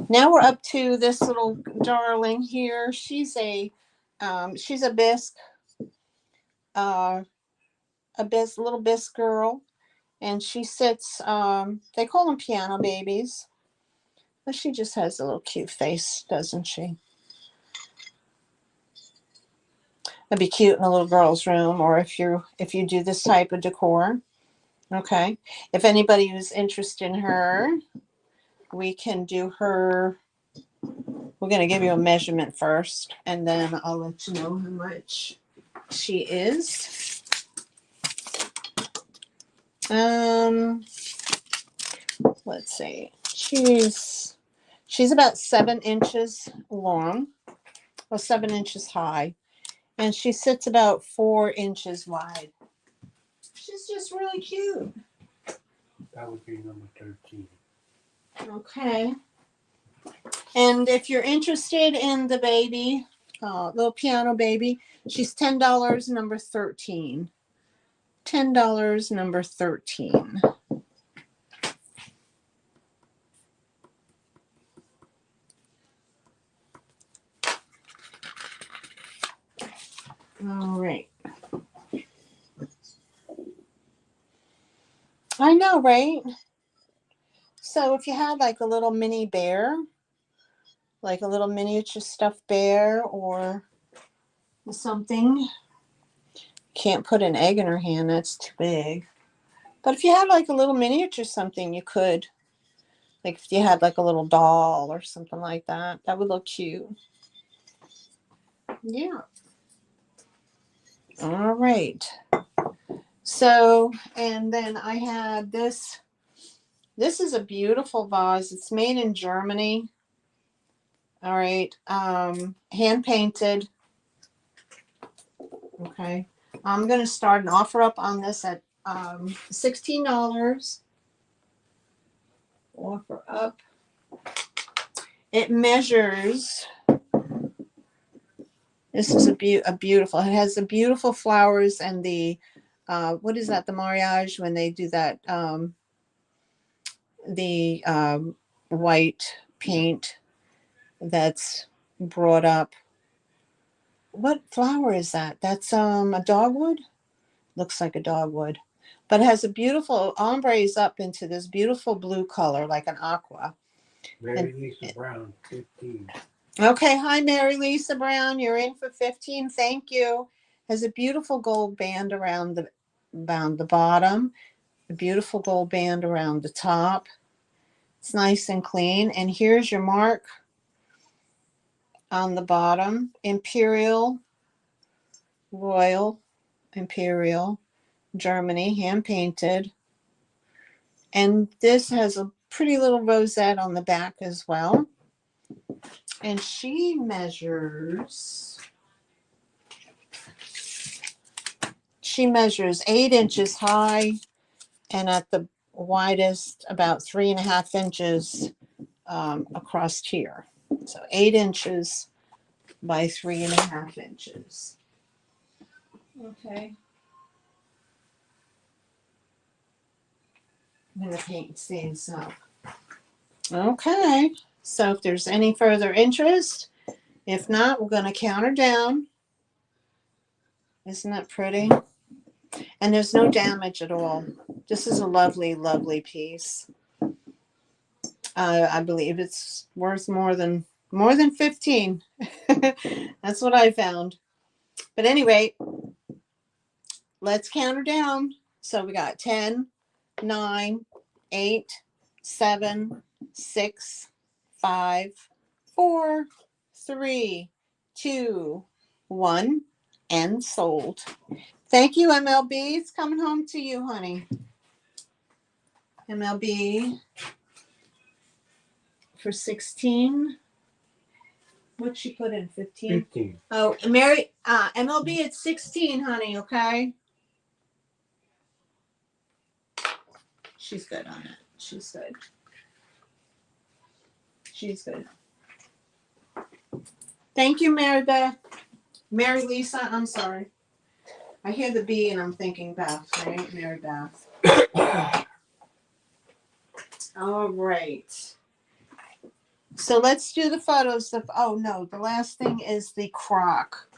Now we're up to this little darling here. She's a bisque, little bisque girl, and she sits. They call them piano babies, but she just has a little cute face, doesn't she? It'd be cute in a little girl's room, or if you do this type of decor. Okay. If anybody who's interested in her, we can do her. We're going to give you a measurement first, and then I'll let you know how much she is. Let's see. She's about 7 inches long, or 7 inches high, and she sits about 4 inches wide. She's just really cute. That would be number 13. Okay. And if you're interested in the baby, little piano baby. She's $10, number 13. $10, number 13. All right. I know, right? So if you had like a little mini bear, like a little miniature stuffed bear or something, can't put an egg in her hand, that's too big. But if you had like a little miniature something, you could. Like if you had like a little doll or something like that, that would look cute. Yeah. All right. So, and then I had this. This is a beautiful vase. It's made in Germany. All right. Hand painted. Okay. I'm going to start an offer up on this at $16. Offer up. It measures. This is a beautiful. It has the beautiful flowers and the what is that? The mariage when they do that. The white paint that's brought up. What flower is that? That's a dogwood. Looks like a dogwood, but it has a beautiful ombres up into this beautiful blue color, like an aqua. Mary Lisa Brown, 15. Okay, hi Mary Lisa Brown. You're in for 15. Thank you. Has a beautiful gold band around the bottom, a beautiful gold band around the top. It's nice and clean. And here's your mark on the bottom. Imperial, Royal, Imperial, Germany, hand painted. And this has a pretty little rosette on the back as well. And she measures 8 inches high and at the widest about 3.5 inches across here. So 8 inches by 3.5 inches. Okay. I'm going to paint these up. Okay. So if there's any further interest, if not, we're going to count her down. Isn't that pretty? And there's no damage at all. This is a lovely, lovely piece. I believe it's worth more than 15. That's what I found. But anyway, let's count her down. So we got 10, 9, 8, 7, 6, 5, 4, 3, 2, 1, and sold. Thank you, MLB. It's coming home to you, honey. MLB for 16. What'd she put in? 15? 15. Oh, Mary, MLB at 16, honey, okay? She's good on it. She's good. She's good. Thank you, Mary Beth. Mary Lisa, I'm sorry. I hear the B and I'm thinking Beth, right? Mary Beth. All right. So let's do the photos. Oh, no. The last thing is the crock.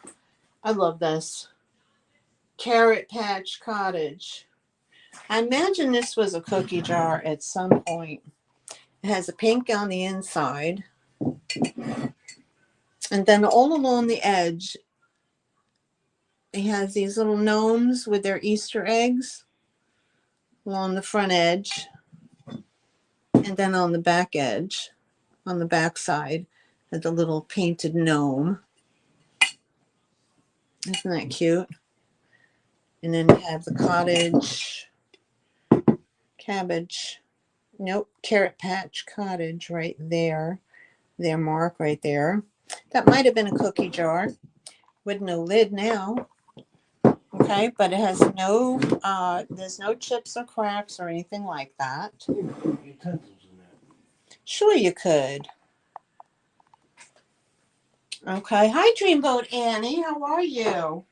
I love this. Carrot Patch Cottage. I imagine this was a cookie jar at some point. It has a pink on the inside. And then all along the edge, it has these little gnomes with their Easter eggs along the front edge. And then on the back edge, on the back side, the little painted gnome. Isn't that cute? And then you have the Carrot Patch Cottage right there. Their mark right there. That might have been a cookie jar with no lid now. Okay, but it has there's no chips or cracks or anything like that. Utensils in that. Sure you could. Okay. Hi, Dreamboat Annie. How are you?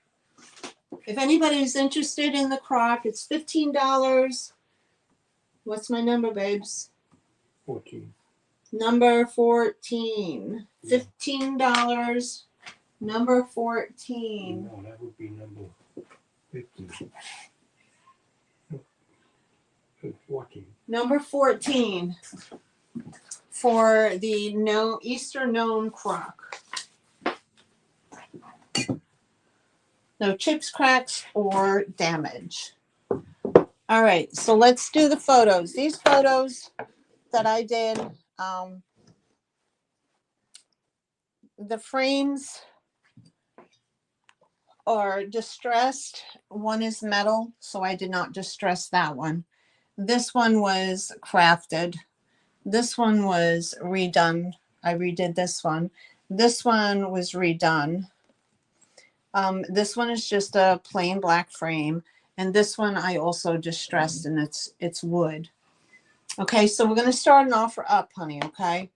If anybody's interested in the crock, it's $15. What's my number, babes? 14. Number 14. $15. Number 14. No, that would be number 15. No, 14. Number 14 for the Easter gnome crock. No chips, cracks, or damage. All right, so let's do the photos. These photos that I did, the frames are distressed. One is metal, so I did not distress that one. This one was crafted. This one was redone. I redid this one. This one was redone. This one is just a plain black frame. And this one I also distressed, and it's wood. Okay, so we're going to start an offer up, honey, okay?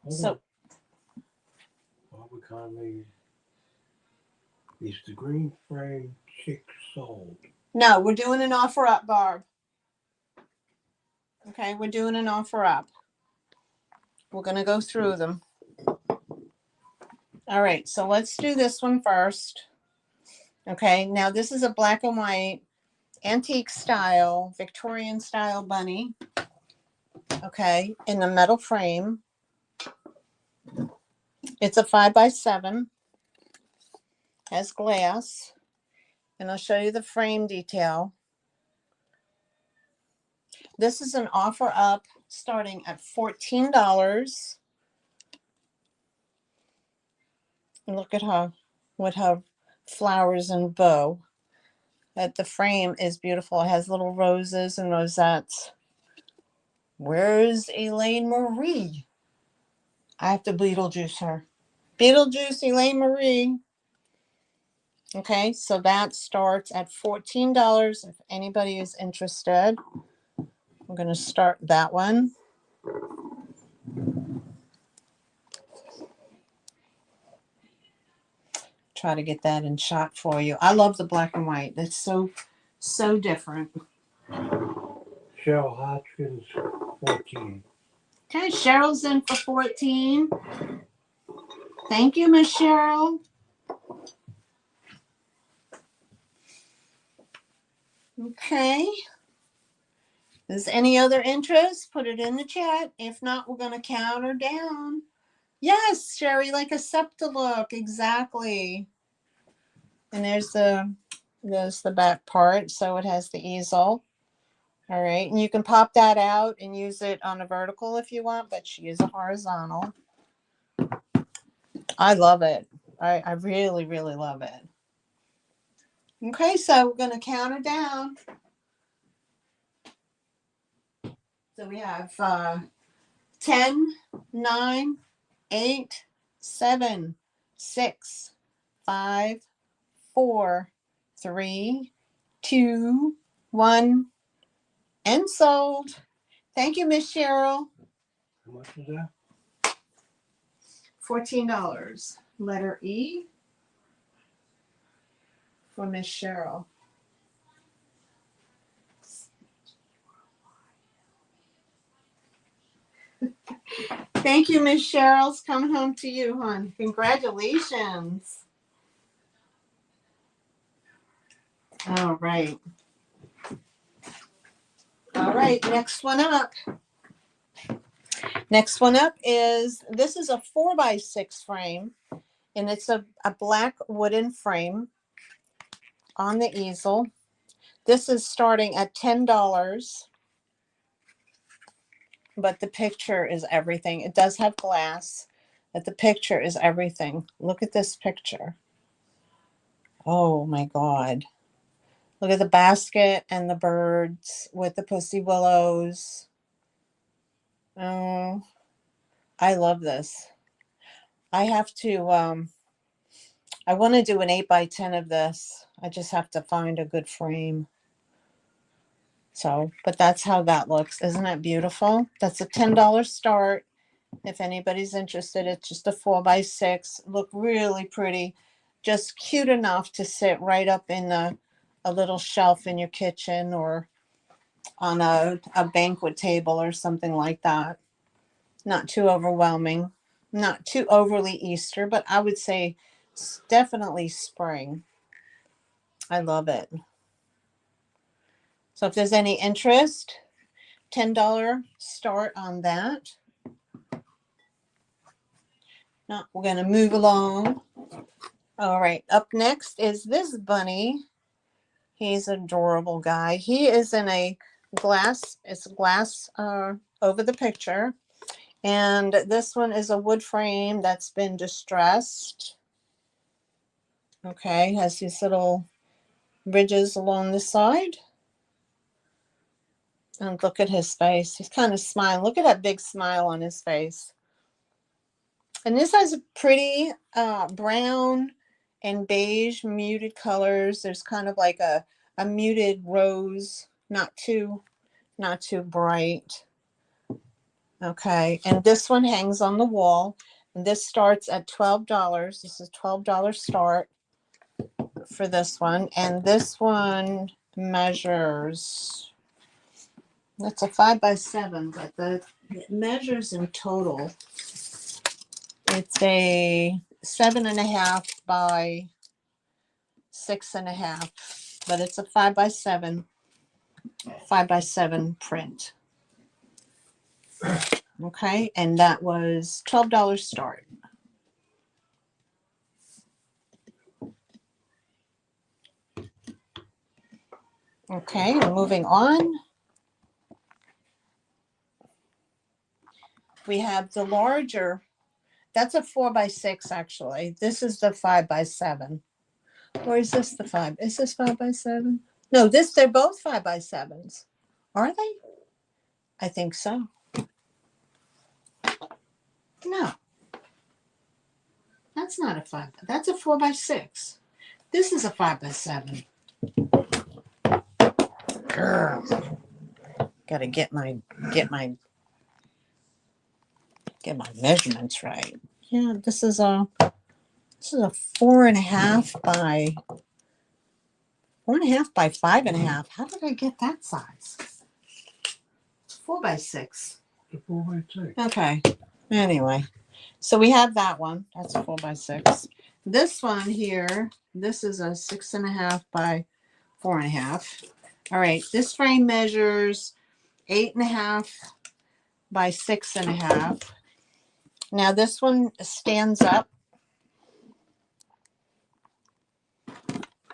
So Barbara Conley, is the green frame chick sold? no, we're doing an offer up, Barb. Okay, we're doing an offer up. We're going to go through them. All right, so let's do this one first. Okay, now this is a black and white antique style, Victorian style bunny. Okay, in the metal frame. It's a 5x7, has glass, and I'll show you the frame detail. This is an offer up starting at $14. And look at her with her flowers and bow. That the frame is beautiful. It has little roses and rosettes. Where's Elaine Marie? I have to Beetlejuice her. Beetlejuice Elaine Marie. Okay, so that starts at $14 if anybody is interested. I'm going to start that one. Try to get that in shot for you. I love the black and white. That's so different. Cheryl Hodgkins, 14. Okay, Cheryl's in for 14. Thank you, Miss Cheryl. Okay. Is any other interest? Put it in the chat. If not, we're going to count her down. Yes, Sherry, like a septa look. Exactly. And there's the back part. So it has the easel. All right. And you can pop that out and use it on a vertical if you want, but she is a horizontal. I love it. I really, really love it. Okay, so we're going to count her down. So we have 10, 9, 8, 7, 6, 5, 4, 3, 2, 1, and sold. Thank you, Miss Cheryl. How much is that? $14. Letter E for Miss Cheryl. Thank you, Miss Cheryl's coming home to you, hon. Congratulations. All right. All right, next one up. Next one up is, this is a 4x6 frame, and it's a black wooden frame on the easel. This is starting at $10, but the picture is everything. It does have glass, but the picture is everything. Look at this picture. Oh my God. Look at the basket and the birds with the pussy willows. Oh, I love this. I have to, I want to do an 8x10 of this. I just have to find a good frame. So, but that's how that looks. Isn't that beautiful? That's a $10 start. If anybody's interested, it's just a 4x6. Look really pretty. Just cute enough to sit right up in a little shelf in your kitchen or on a banquet table or something like that. Not too overwhelming. Not too overly Easter, but I would say definitely spring. I love it. So if there's any interest, $10 start on that. Now we're going to move along. All right, up next is this bunny. He's an adorable guy. He is in a glass, it's glass over the picture. And this one is a wood frame that's been distressed. Okay, has these little ridges along the side. And look at his face. He's kind of smiling. Look at that big smile on his face. And this has a pretty brown and beige muted colors. There's kind of like a muted rose, not too bright. Okay, and this one hangs on the wall. And this starts at $12. This is $12 start for this one. And this one measures, that's a 5x7, but it measures in total. It's a 7.5 by 6.5, but it's a 5x7 print. Okay, and that was $12 start. Okay, moving on. We have the larger. That's a 4x6 actually. This is the 5x7. Or is this the 5? Is this 5x7? No, they're both 5x7s. Are they? I think so. No. That's not a 5. That's a 4x6. This is a 5x7. Girl. Gotta get my measurements right. Yeah, this is a 4.5 by 5.5. How did I get that size? It's 4x6. The 4x6. Okay. Anyway, so we have that one. That's a 4x6. This one here, this is a 6.5 by 4.5. All right, this frame measures 8.5 by 6.5. Now this one stands up.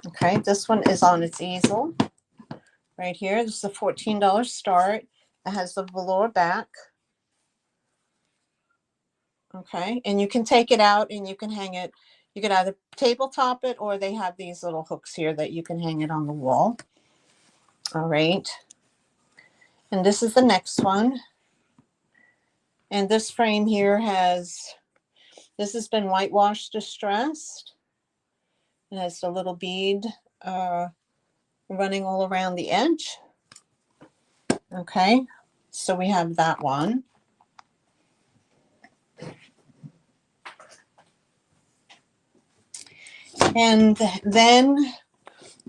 Okay, this one is on its easel right here. This is a $14 start. It has the velour back. Okay, and you can take it out and you can hang it. You could either tabletop it or they have these little hooks here that you can hang it on the wall. All right, and this is the next one. And this frame here this has been whitewashed distressed. It has a little bead running all around the edge. Okay, so we have that one. And then,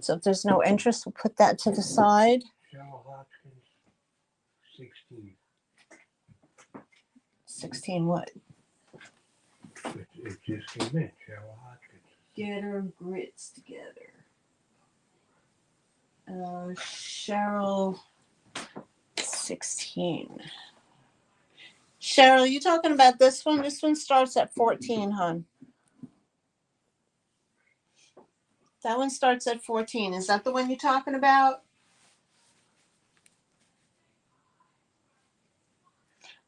so if there's no interest, we'll put that to the side. Cheryl Hodgkins, 16. 16 what? It just came in, Cheryl Hodgkins. Get her grits together. Cheryl, 16. Cheryl, you talking about this one? This one starts at 14, hon. That one starts at 14. Is that the one you're talking about?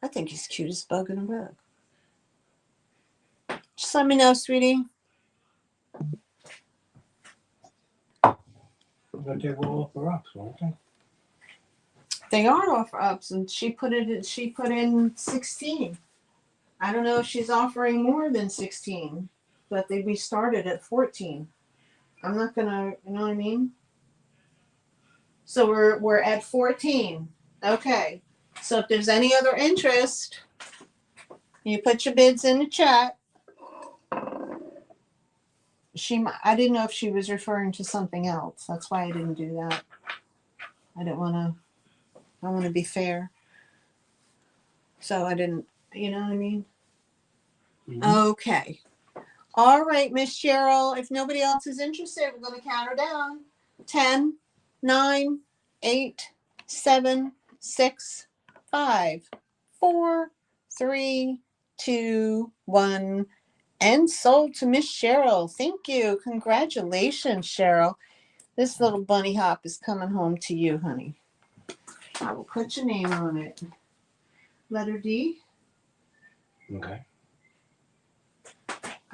I think he's cute as bug in a rug. Just let me know, sweetie. But they will offer ups, won't they? They are offer ups, and she put in 16. I don't know if she's offering more than 16, but we started at 14. I'm not gonna, you know what I mean? So we're at 14. Okay. So if there's any other interest, You put your bids in the chat. I didn't know if she was referring to something else. That's why I didn't do that. I want to be fair. So I didn't, you know what I mean? Okay. All right, Miss Cheryl. If nobody else is interested, we're going to count her down. 10, 9, 8, 7, 6, 5, 4, 3, 2, 1. And sold to Miss Cheryl. Thank you. Congratulations, Cheryl. This little bunny hop is coming home to you, honey. I will put your name on it. Letter D. Okay.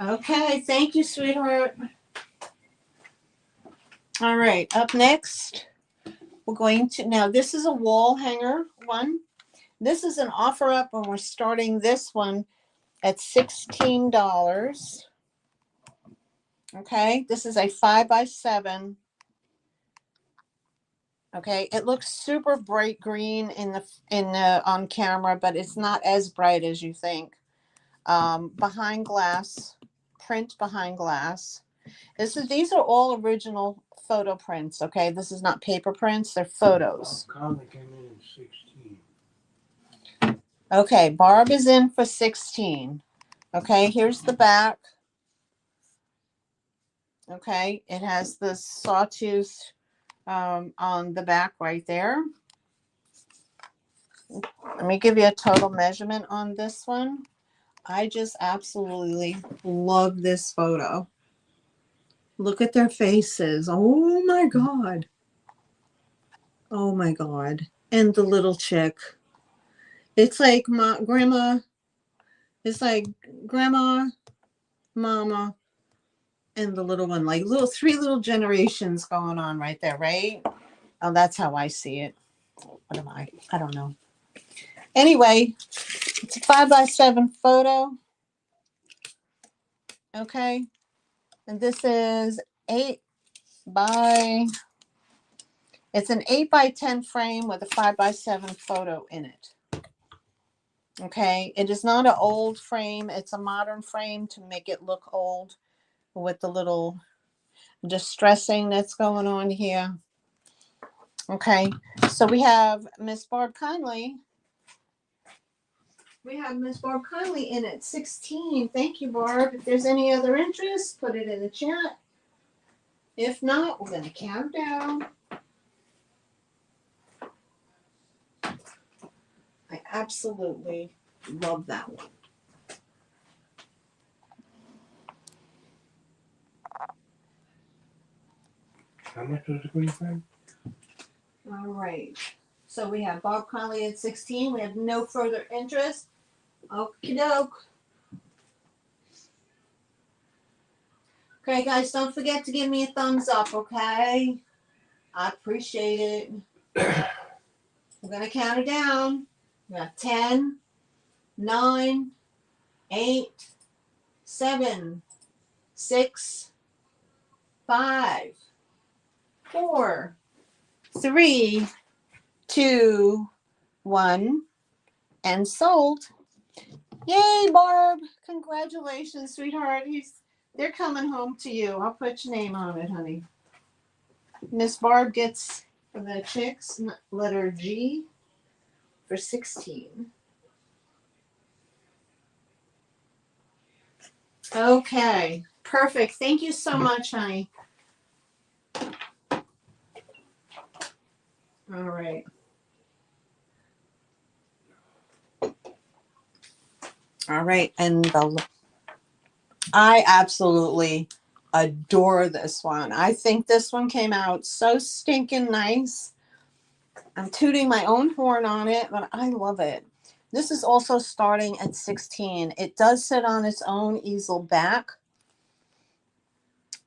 Okay, thank you, sweetheart. All right, up next, we're going to, now this is a wall hanger one. This is an offer up and we're starting this one at $16. Okay, this is a 5x7. Okay, it looks super bright green in the on camera, but it's not as bright as you think. Behind glass, print behind glass. These are all original photo prints. Okay, this is not paper prints; they're photos. Conley came in 16. Okay, Barb is in for 16. Okay, here's the back. Okay, it has the sawtooth on the back right there. Let me give you a total measurement on this one. I just absolutely love this photo. Look at their faces. Oh my God. Oh my God. And the little chick. It's like grandma. It's like grandma, mama, and the little one. Like three little generations going on right there, right? Oh, that's how I see it. What am I? I don't know. Anyway, it's a 5x7 photo. Okay. And this is 8 by, it's an 8x10 frame with a 5x7 photo in it. Okay. It is not an old frame. It's a modern frame to make it look old with the little distressing that's going on here. Okay. So we have Miss Barb Conley. We have Miss Barb Conley in at 16. Thank you, Barb. If there's any other interest, put it in the chat. If not, we're going to count down. I absolutely love that one. How much was the green frame? All right. So we have Barb Conley at 16. We have no further interest. Okie doke. Okay, guys, don't forget to give me a thumbs up, okay? I appreciate it. We're going to count it down. We got 10, 9, 8, 7, 6, 5, 4, 3, 2, 1, and sold. Yay, Barb! Congratulations, sweetheart. They're coming home to you. I'll put your name on it, honey. Miss Barb gets the chicks letter G for 16. Okay, perfect. Thank you so much, honey. All right. All right, and I absolutely adore this one. I think this one came out so stinking nice. I'm tooting my own horn on it, but I love it. This is also starting at 16. It does sit on its own easel back.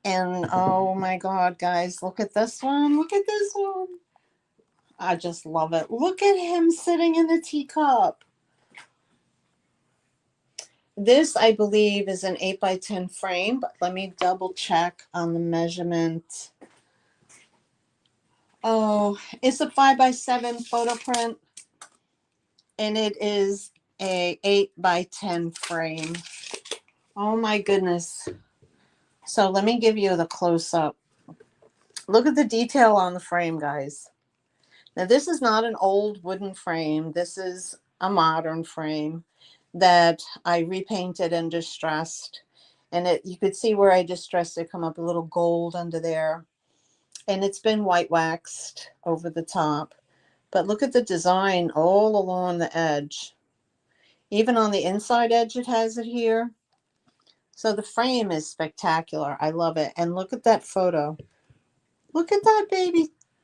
And oh my God, guys, look at this one. Look at this one. I just love it. Look at him sitting in the teacup. This, I believe, is an 8x10 frame, but let me double check on the measurement. Oh, it's a 5x7 photo print, and it is a 8x10 frame. Oh my goodness. So let me give you the close-up. Look at the detail on the frame, guys. Now this is not an old wooden frame. This is a modern frame that I repainted and distressed. And you could see where I distressed it come up a little gold under there. And it's been white waxed over the top. But look at the design all along the edge. Even on the inside edge, it has it here. So the frame is spectacular. I love it. And look at that photo. Look at that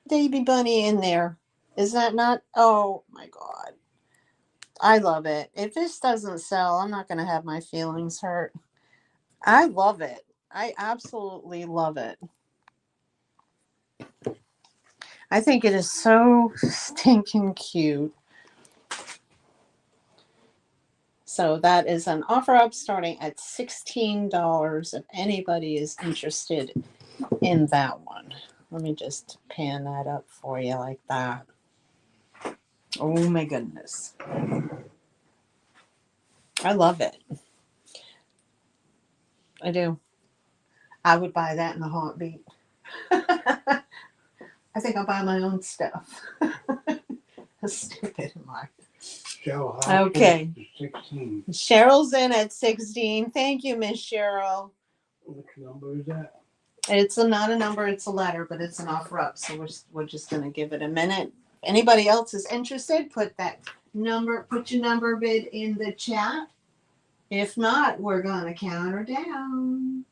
baby bunny in there. Is that not? Oh my God. I love it. If this doesn't sell, I'm not going to have my feelings hurt. I love it. I absolutely love it. I think it is so stinking cute. So that is an offer up starting at $16 if anybody is interested in that one. Let me just pan that up for you like that. Oh my goodness. I love it. I do. I would buy that in a heartbeat. I think I'll buy my own stuff. How stupid am I? Cheryl, how Okay. close to 16? Cheryl's in at 16. Thank you, Miss Cheryl. Which number is that? It's not a number, it's a letter, but it's an offer up. So we're just going to give it a minute. If anybody else is interested, put your number bid in the chat. If not, we're going to count her down.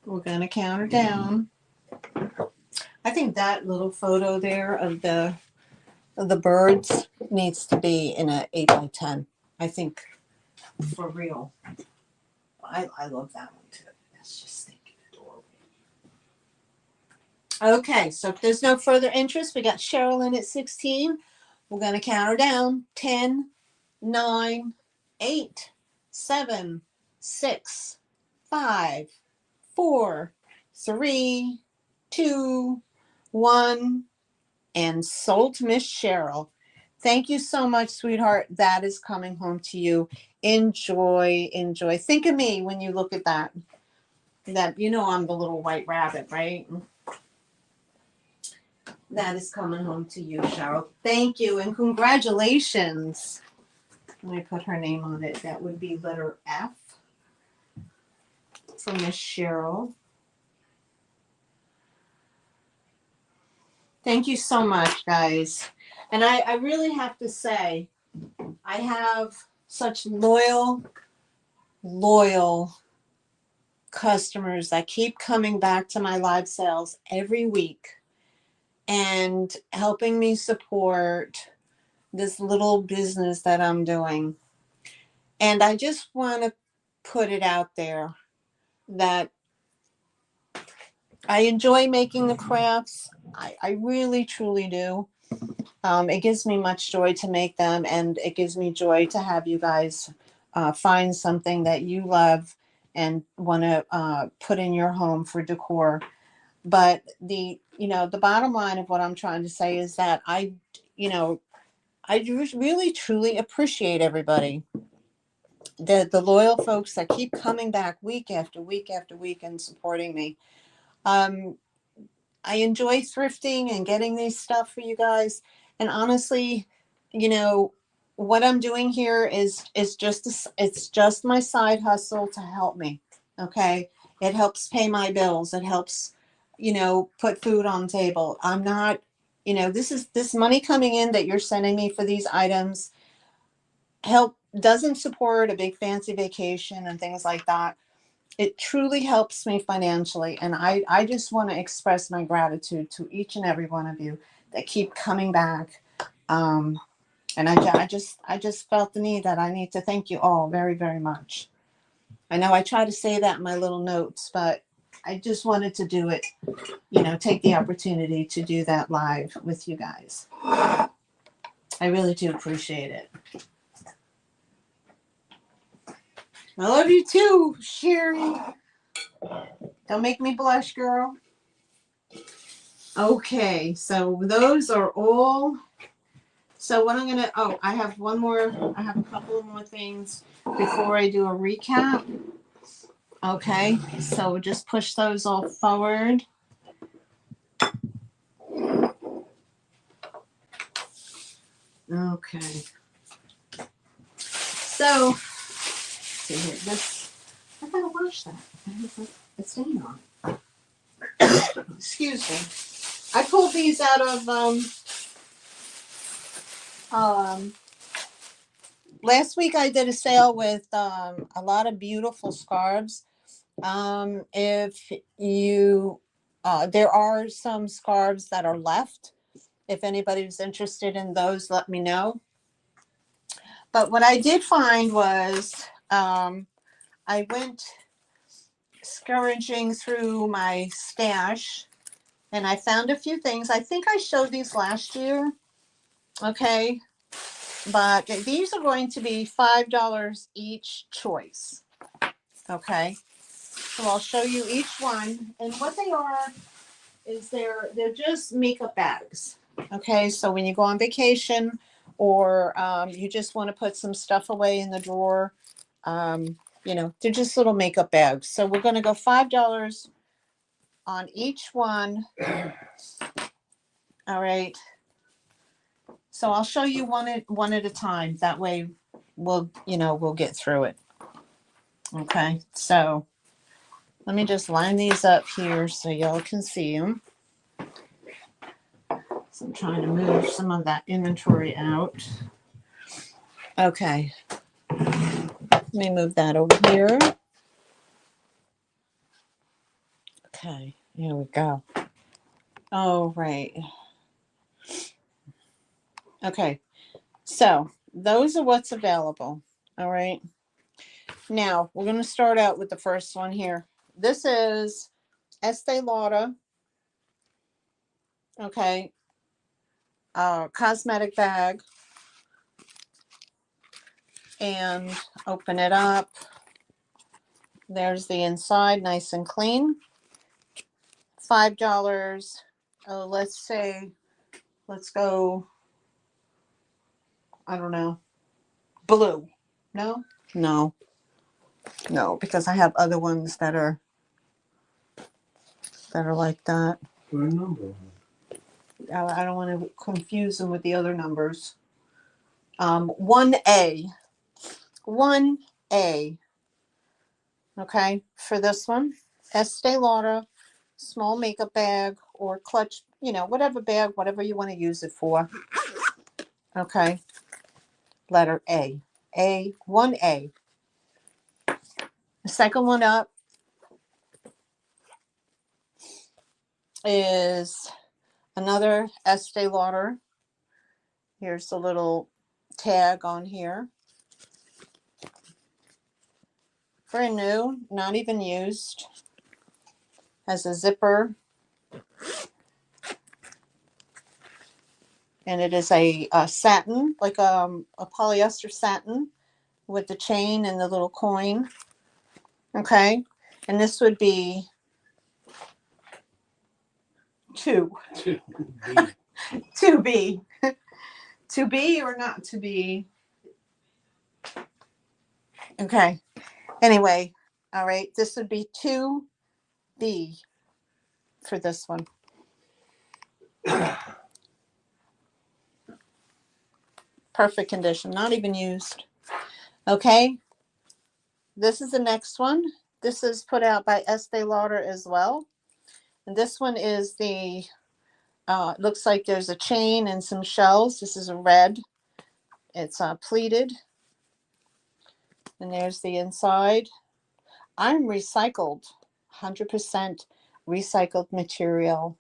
We're going to count her down. I think that little photo there of the birds needs to be in an 8x10. I think for real. I love that one too. That's just stinking adorable. Okay, so if there's no further interest, we got Cheryl in at 16. We're going to count her down. 10, 9, 8, 7, 6, 5, 4, 3, 2, 1, and sold to Miss Cheryl. Thank you so much, sweetheart. That is coming home to you. Enjoy, enjoy. Think of me when you look at that. You know I'm the little white rabbit, right? That is coming home to you, Cheryl. Thank you and congratulations. Let me put her name on it. That would be letter F for Miss Cheryl. Thank you so much, guys. And I really have to say, I have such loyal customers that keep coming back to my live sales every week and helping me support this little business that I'm doing. And I just want to put it out there that I enjoy making the crafts. I really, truly do. It gives me much joy to make them, and it gives me joy to have you guys find something that you love and want to put in your home for decor. But the bottom line of what I'm trying to say is that I really truly appreciate everybody. The loyal folks that keep coming back week after week after week and supporting me. I enjoy thrifting and getting these stuff for you guys. And honestly, what I'm doing here is it's just my side hustle to help me. Okay. It helps pay my bills. It helps, put food on the table. I'm not, this money coming in that you're sending me for these items doesn't support a big fancy vacation and things like that. It truly helps me financially. And I just want to express my gratitude to each and every one of you that keep coming back. And I just felt the need that I need to thank you all very, very much. I know I try to say that in my little notes, but I just wanted to do it, take the opportunity to do that live with you guys. I really do appreciate it. I love you too, Sherry. Don't make me blush, girl. Okay, so those are all So what I'm gonna, oh, I have a couple of more things before I do a recap. Okay, so just push those all forward. Okay. So, let's see here, this, I gotta wash that. It's staying on. Excuse me. I pulled these out of, last week I did a sale with, a lot of beautiful scarves. If you, there are some scarves that are left. If anybody's interested in those, let me know. But what I did find was, I went scrounging through my stash and I found a few things. I think I showed these last year. Okay. But these are going to be $5 each choice. Okay. So I'll show you each one. And what they are is they're just makeup bags. Okay. So when you go on vacation or you just want to put some stuff away in the drawer, you know, they're just little makeup bags. So we're going to go $5 on each one. All right. So I'll show you one at a time. That way we'll get through it. Okay. So let me just line these up here so y'all can see them. So I'm trying to move some of that inventory out. Okay. Let me move that over here. Okay. Here we go. Oh, right. Okay. So those are what's available. All right. Now we're going to start out with the first one here. This is Estee Lauder. Okay. Cosmetic bag. And open it up. There's the inside, nice and clean. $5. Oh, let's go, I don't know, blue. No, because I have other ones that are like that. What number? I don't want to confuse them with the other numbers. 1A. 1A. Okay, for this one, Estee Lauder, small makeup bag or clutch, whatever bag, whatever you want to use it for. Okay, letter A. 1A. The second one up is another Estee Lauder. Here's the little tag on here. Brand new, not even used. Has a zipper. And it is a satin, like a polyester satin with the chain and the little coin. Okay. And this would be 2. 2B. To be or not to be? Okay. Anyway, all right. This would be 2B for this one. Perfect condition, not even used. Okay. This is the next one. This is put out by Estee Lauder as well. And this one is the, it looks like there's a chain and some shells. This is a red. It's pleated. And there's the inside. I'm recycled, 100% recycled material.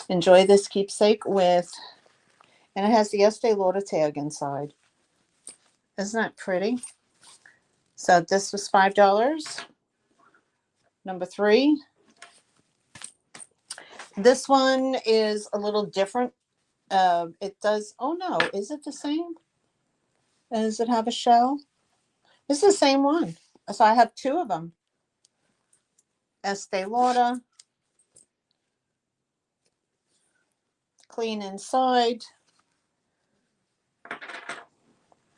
Enjoy this keepsake with, and it has the Estee Lauder tag inside. Isn't that pretty? So this was $5. Number 3. This one is a little different. It does, oh no, is it the same? Does it have a shell? It's the same one. So I have 2 of them. Estee Lauder. clean inside.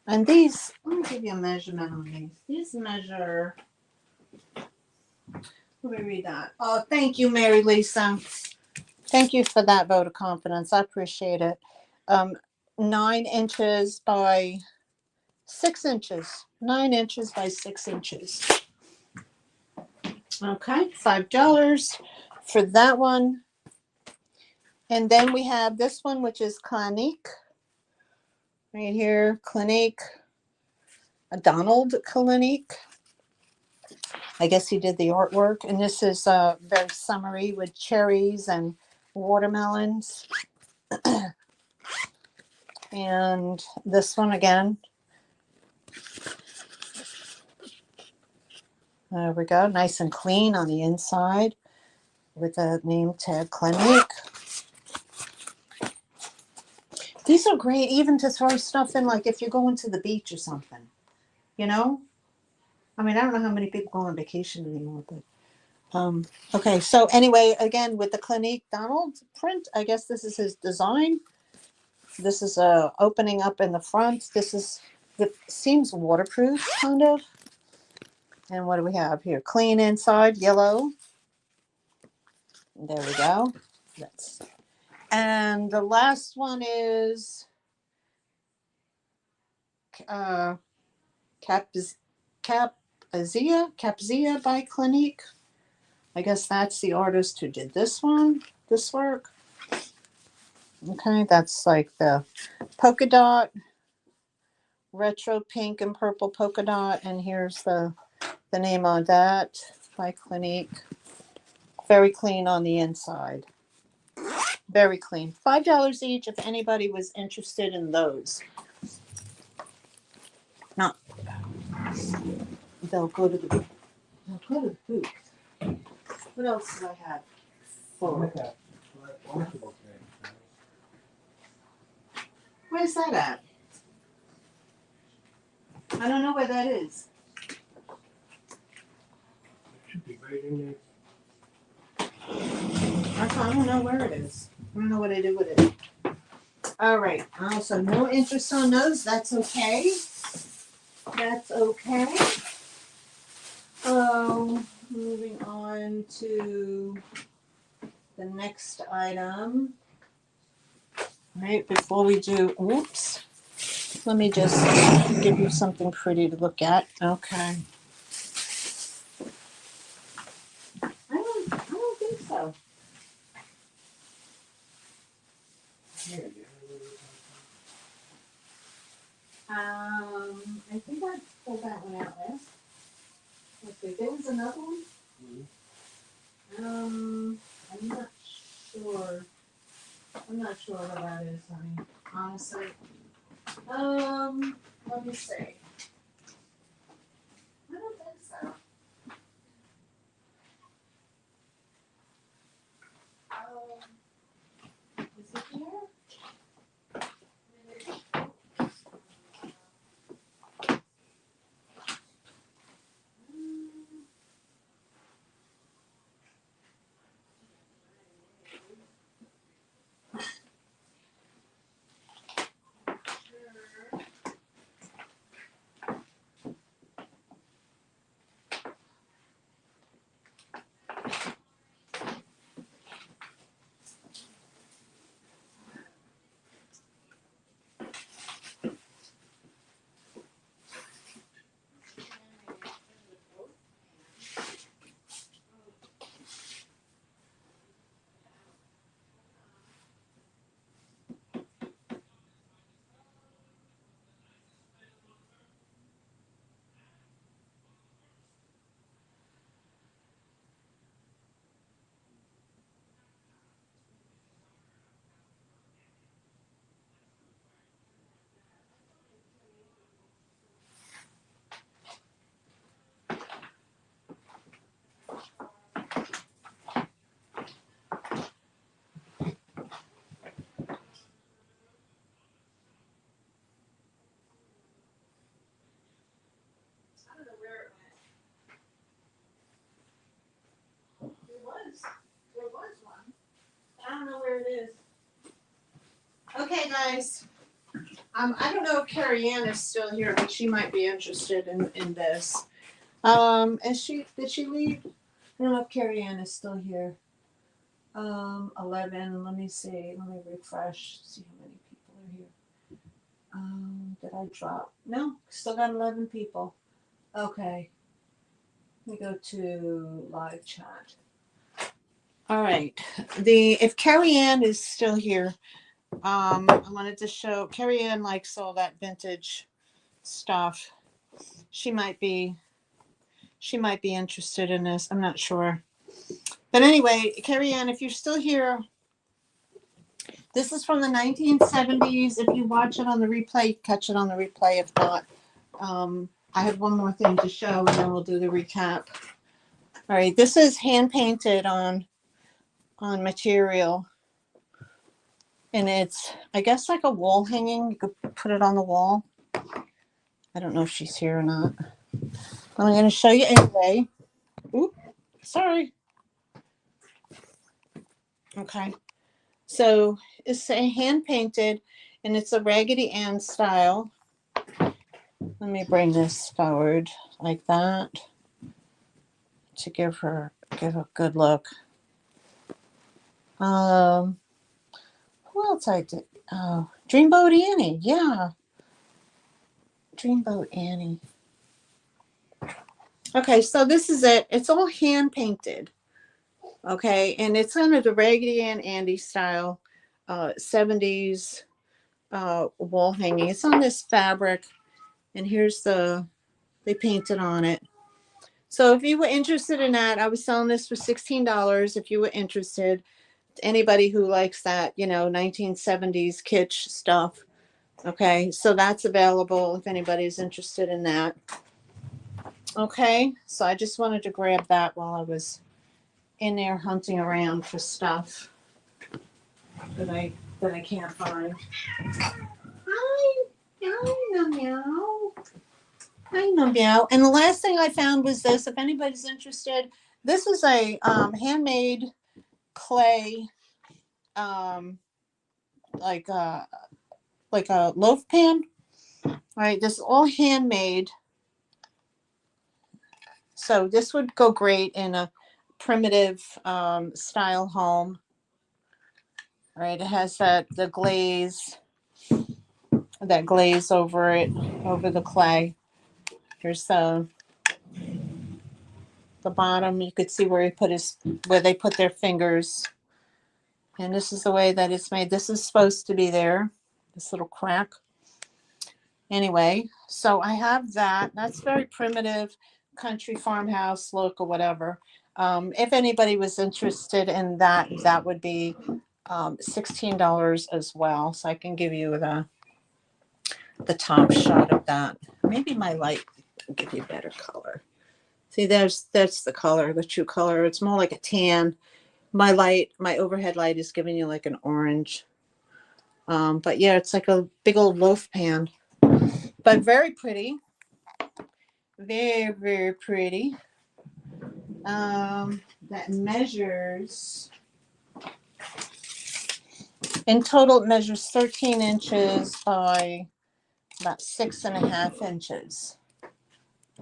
And these, let me give you a measurement on these. These measure, let me read that. Oh, thank you, Mary Lisa. Thank you for that vote of confidence. I appreciate it. 9 inches by 6 inches. 9 inches by 6 inches. Okay, $5 for that one. And then we have this one, which is Clinique. Right here, Clinique. Donald Clinique. I guess he did the artwork. And this is very summery with cherries and watermelons. And this one again. There we go. Nice and clean on the inside with a name tag Clinique. These are great even to throw stuff in, like if you're going to the beach or something. You know? I mean, I don't know how many people go on vacation anymore, but okay. So anyway, again, with the Clinique Donald print, I guess this is his design. This is opening up in the front. This is, it seems waterproof, kind of. And what do we have here? Clean inside, yellow. There we go. That's, and the last one is Capzia by Clinique. I guess that's the artist who did this one, this work. Okay, that's like the polka dot, retro pink and purple polka dot, and here's the name on that by Clinique. Very clean on the inside. Very clean. $5 each if anybody was interested in those. Not. They'll go to the booth. What else do I have? Look at washable things. Where's that at? I don't know where that is. It should be right in there. I don't know where it is. I don't know what I did with it. All right. So no interest on those. That's okay. That's okay. Moving on to the next item. Right before we do, whoops. Let me just give you something pretty to look at. Okay. I don't think so. Here, yeah. I think I pulled that one out last. Let's see, there was another one. I'm not sure. I'm not sure what that is, honey. Honestly. Let me see. I don't think so. Is it here? I don't know where it went. There was one. I don't know where it is. Okay, guys. I don't know if Carrie Ann is still here, but she might be interested in this. Did she leave? I don't know if Carrie Ann is still here. 11. Let me see. Let me refresh. See how many people are here. Did I drop? No, still got 11 people. Okay. Let me go to live chat. All right. If Carrie Ann is still here, I wanted to show Carrie Ann likes all that vintage stuff. She might be interested in this. I'm not sure. But anyway, Carrie Ann, if you're still here, this is from the 1970s. If you watch it on the replay, catch it on the replay. If not, I have one more thing to show, and then we'll do the recap. All right, this is hand painted on material, and it's, I guess, like a wall hanging. You could put it on the wall. I don't know if she's here or not. I'm going to show you anyway. Oop, sorry. Okay, so it's a hand painted, and it's a Raggedy Ann style. Let me bring this forward like that to give a good look. Who else I did? Oh, Dreamboat Annie. Yeah. Dreamboat Annie. Okay, so this is it. It's all hand painted. Okay, and it's under the Raggedy Ann Andy style, 70s wall hanging. It's on this fabric, and here's they painted on it. So if you were interested in that, I was selling this for $16. If you were interested, anybody who likes that, 1970s kitsch stuff. Okay, so that's available if anybody's interested in that. Okay, so I just wanted to grab that while I was in there hunting around for stuff that I can't find. Hi, meow. Hi, meow. And the last thing I found was this. If anybody's interested, this is a handmade clay, like a loaf pan. All right, this is all handmade. So this would go great in a primitive style home. All right, it has that glaze over it, over the clay. Here's the bottom. You could see where they put their fingers. And this is the way that it's made. This is supposed to be there, this little crack. Anyway, so I have that. That's very primitive, country farmhouse look or whatever. If anybody was interested in that, that would be $16 as well. So I can give you the top shot of that. Maybe my light will give you a better color. See, that's the color, the true color. It's more like a tan. My overhead light is giving you like an orange. But yeah, it's like a big old loaf pan. But very pretty. Very, very pretty. That measures, in total, it measures 13 inches by about 6.5 inches.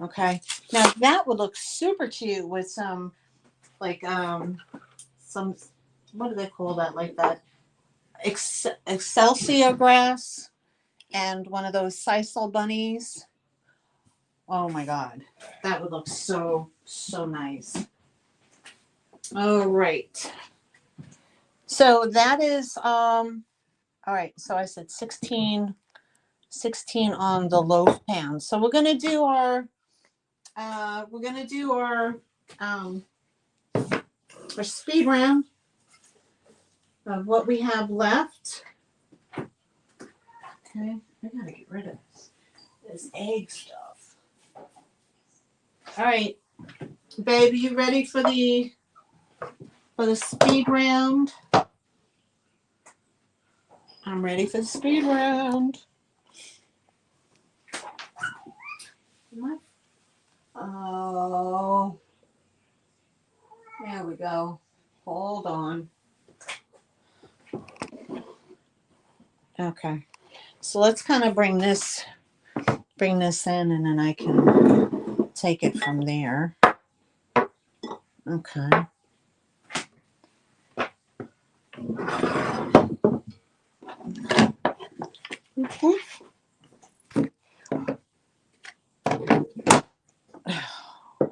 Okay. Now that would look super cute with some, like, some, what do they call that? Like that Excelsior grass and one of those sisal bunnies. Oh my God. That would look so, so nice. All right. So that is, all right. So I said 16 on the loaf pan. So we're going to do our, speed round of what we have left. Okay. I got to get rid of this egg stuff. All right. Babe, you ready for the speed round? I'm ready for the speed round. Oh, there we go. Hold on. Okay. So let's kind of bring this in, and then I can take it from there. Okay. Okay.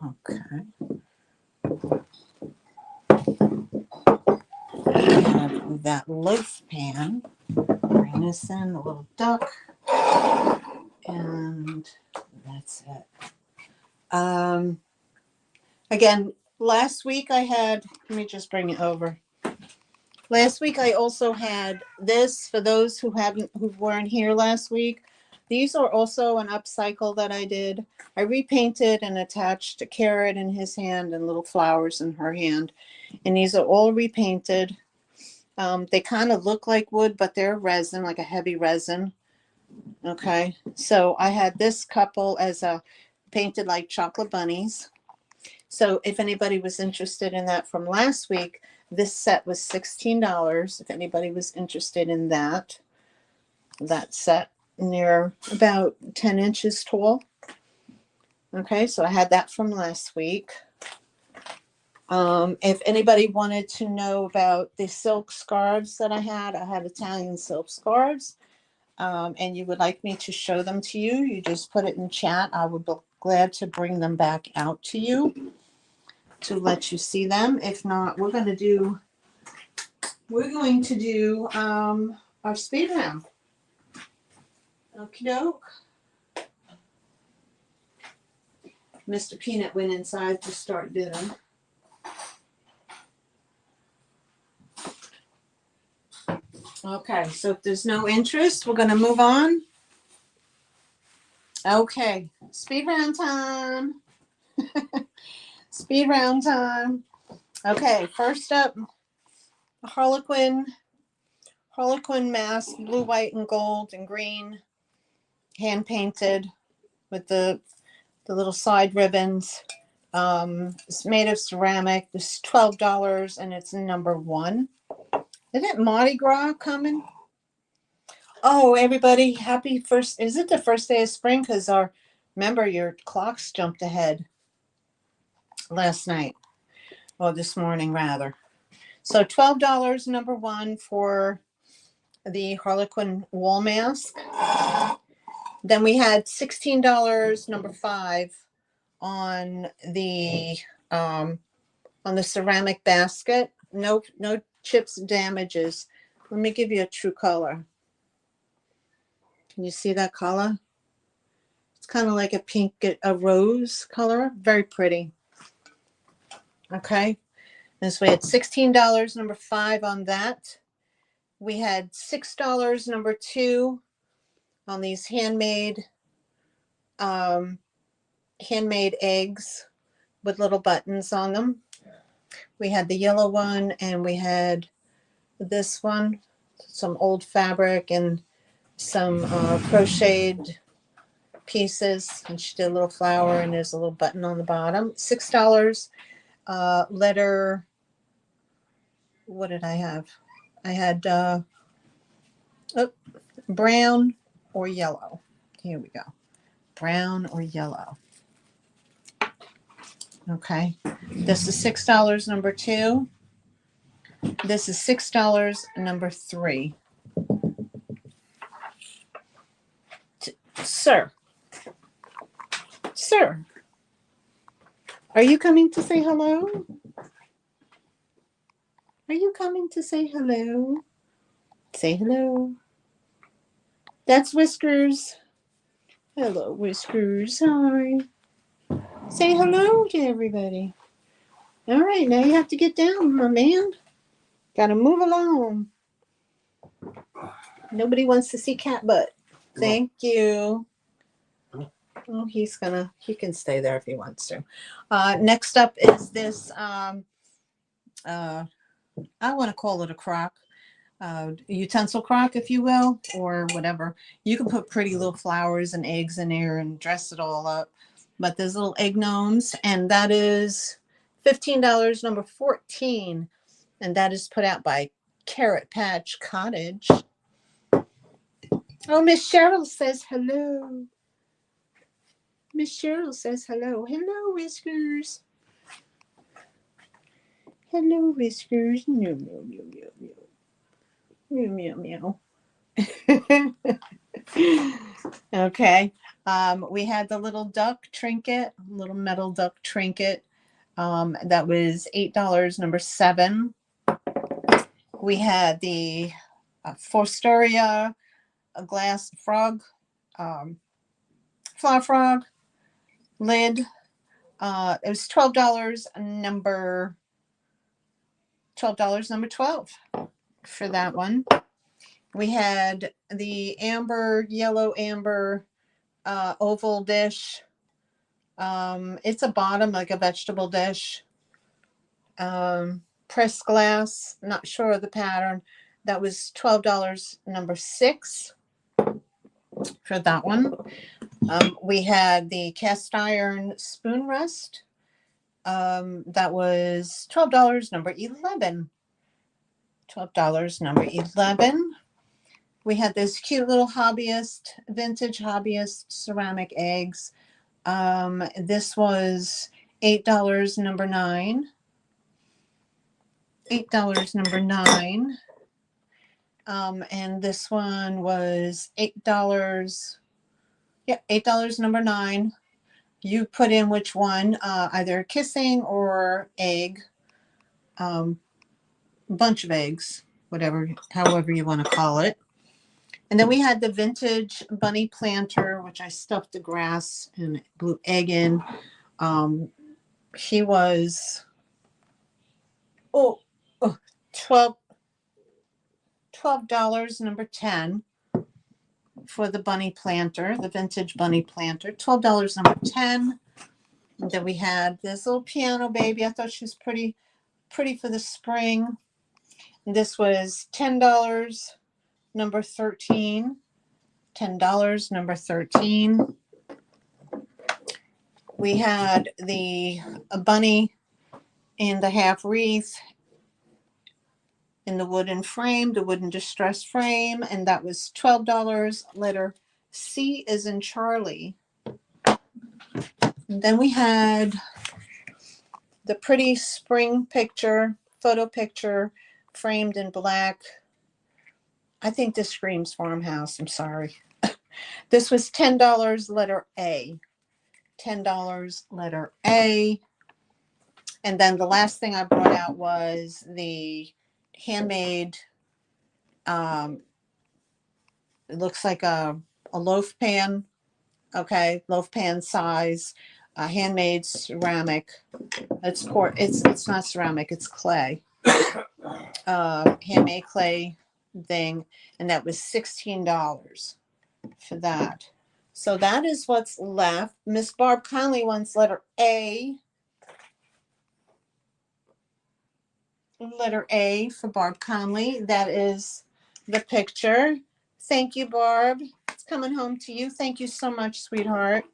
Okay. I have that loaf pan. Bring this in, a little duck, and that's it. Again, last week I had, let me just bring it over. Last week I also had this for those who weren't here last week. These are also an upcycle that I did. I repainted and attached a carrot in his hand and little flowers in her hand. And these are all repainted. They kind of look like wood, but they're resin, like a heavy resin. Okay. So I had this couple as a painted like chocolate bunnies. So if anybody was interested in that from last week, this set was $16. If anybody was interested in that set, and they're about 10 inches tall. Okay, so I had that from last week. If anybody wanted to know about the silk scarves that I had Italian silk scarves, and you would like me to show them to you, you just put it in chat. I would be glad to bring them back out to you to let you see them. If not, we're going to do our speed round. Okie doke. Mr. Peanut went inside to start dinner. Okay, so if there's no interest, we're going to move on. Okay, speed round time. Speed round time. Okay, first up, Harlequin mask, blue, white, and gold and green, hand painted with the little side ribbons. It's made of ceramic. It's $12 and it's number 1. Isn't Mardi Gras coming? Oh, everybody, happy first. Is it the first day of spring? Because remember, your clocks jumped ahead last night. Or this morning, rather. So $12, number 1 for the Harlequin wall mask. Then we had $16, number 5 on the ceramic basket. No chips damages. Let me give you a true color. Can you see that color? It's kind of like a pink, a rose color. Very pretty. Okay. And so we had $16, number 5 on that. We had $6, number 2 on these handmade eggs with little buttons on them. We had the yellow one and we had this one, some old fabric and some crocheted pieces. And she did a little flower and there's a little button on the bottom. $6 letter. What did I have? I had brown or yellow. Here we go. Brown or yellow. Okay. This is $6, number 2. This is $6, number 3. Sir, are you coming to say hello? Are you coming to say hello? Say hello. That's Whiskers. Hello, Whiskers. Hi. Say hello to everybody. All right, now you have to get down, my man. Gotta move along. Nobody wants to see cat butt. Thank you. Oh, he can stay there if he wants to. Next up is this, I want to call it a crock, utensil crock, if you will, or whatever. You can put pretty little flowers and eggs in there and dress it all up. But there's little egg gnomes, and that is $15, number 14. And that is put out by Carrot Patch Cottage. Oh, Miss Cheryl says hello. Miss Cheryl says hello. Hello, Whiskers. Hello, Whiskers. Meow, meow, meow, meow, meow. Meow, meow, meow. Okay. We had the little duck trinket, little metal duck trinket. That was $8, number 7. We had the Fostoria, a glass frog, um, flower frog lid. It was $12, number 12 for that one. We had the yellow amber oval dish. It's a bottom, like a vegetable dish. Pressed glass, not sure of the pattern. That was $12, number 6 for that one. We had the cast iron spoon rest. That was $12, number 11. $12, number 11. We had this cute little vintage hobbyist ceramic eggs. This was $8, number 9. $8, number 9. And this one was $8. Yeah, $8, number 9. You put in which one, either kissing or egg. Bunch of eggs, however you want to call it. And then we had the vintage bunny planter, which I stuffed the grass and blew egg in. He was $12, number 10 for the bunny planter, the vintage bunny planter. $12, number 10. And then we had this little piano baby. I thought she was pretty for the spring. And this was $10, number 13. $10, number 13. We had a bunny in the half wreath in the wooden frame, the wooden distress frame, and that was $12. Letter C is in Charlie. And then we had the pretty spring photo picture, framed in black. I think this screams farmhouse. I'm sorry. This was $10, letter A. $10, letter A. And then the last thing I brought out was the handmade, it looks like a loaf pan. Okay, loaf pan size, handmade ceramic. It's not ceramic, it's clay. Handmade clay thing, and that was $16 for that. So that is what's left. Miss Barb Conley wants letter A. Letter A for Barb Conley. That is the picture. Thank you, Barb. It's coming home to you. Thank you so much, sweetheart.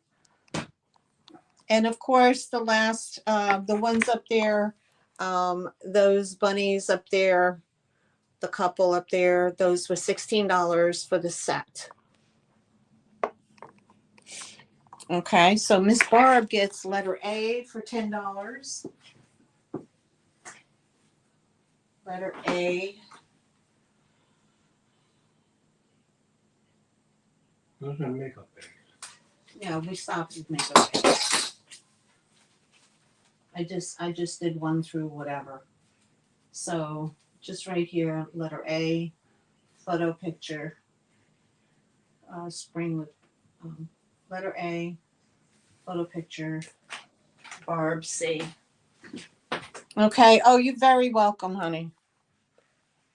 And of course, the ones up there, those bunnies up there, the couple up there, those were $16 for the set. Okay, so Miss Barb gets letter A for $10. Letter A. Those are makeup eggs. Yeah, we stopped with makeup eggs. I just did one through whatever. So just right here, letter A, photo picture, spring with letter A, photo picture, Barb C. Okay. Oh, you're very welcome, honey.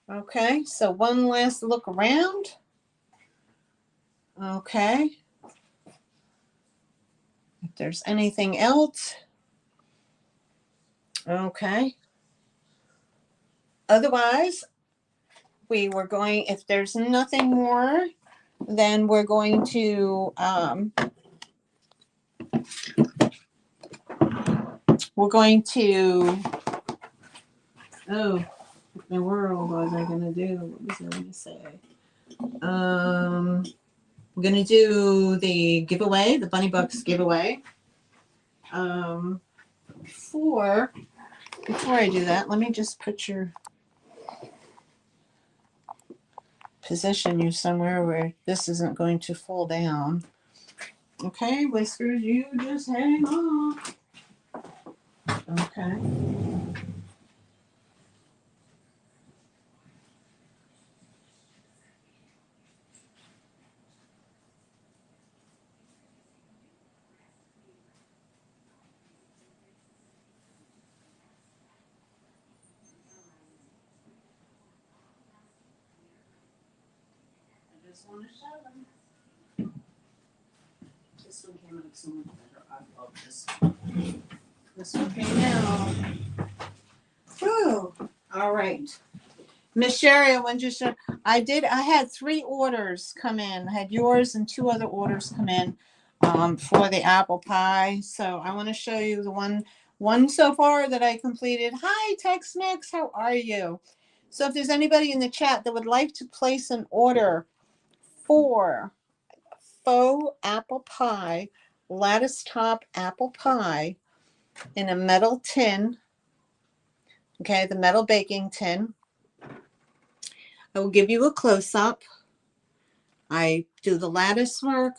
Okay, so one last look around. Okay. If there's anything else. Okay. Otherwise, if there's nothing more, then we're going to, oh, what in the world was I going to do? What was I going to say? I'm going to do the giveaway, the Bunny Bucks giveaway. Before I do that, let me just position you somewhere where this isn't going to fall down. Okay, Whiskers, you just hang on. Okay. I just want to show them. This one came out so much better. I love this one. This one came out. Whew. All right. Miss Sherry, I had 3 orders come in. I had yours and 2 other orders come in for the apple pie. So I want to show you the one so far that I completed. Hi, Tex-Mex, how are you? So if there's anybody in the chat that would like to place an order for faux apple pie, lattice top apple pie in a metal tin, okay, the metal baking tin. I will give you a close-up. I do the lattice work.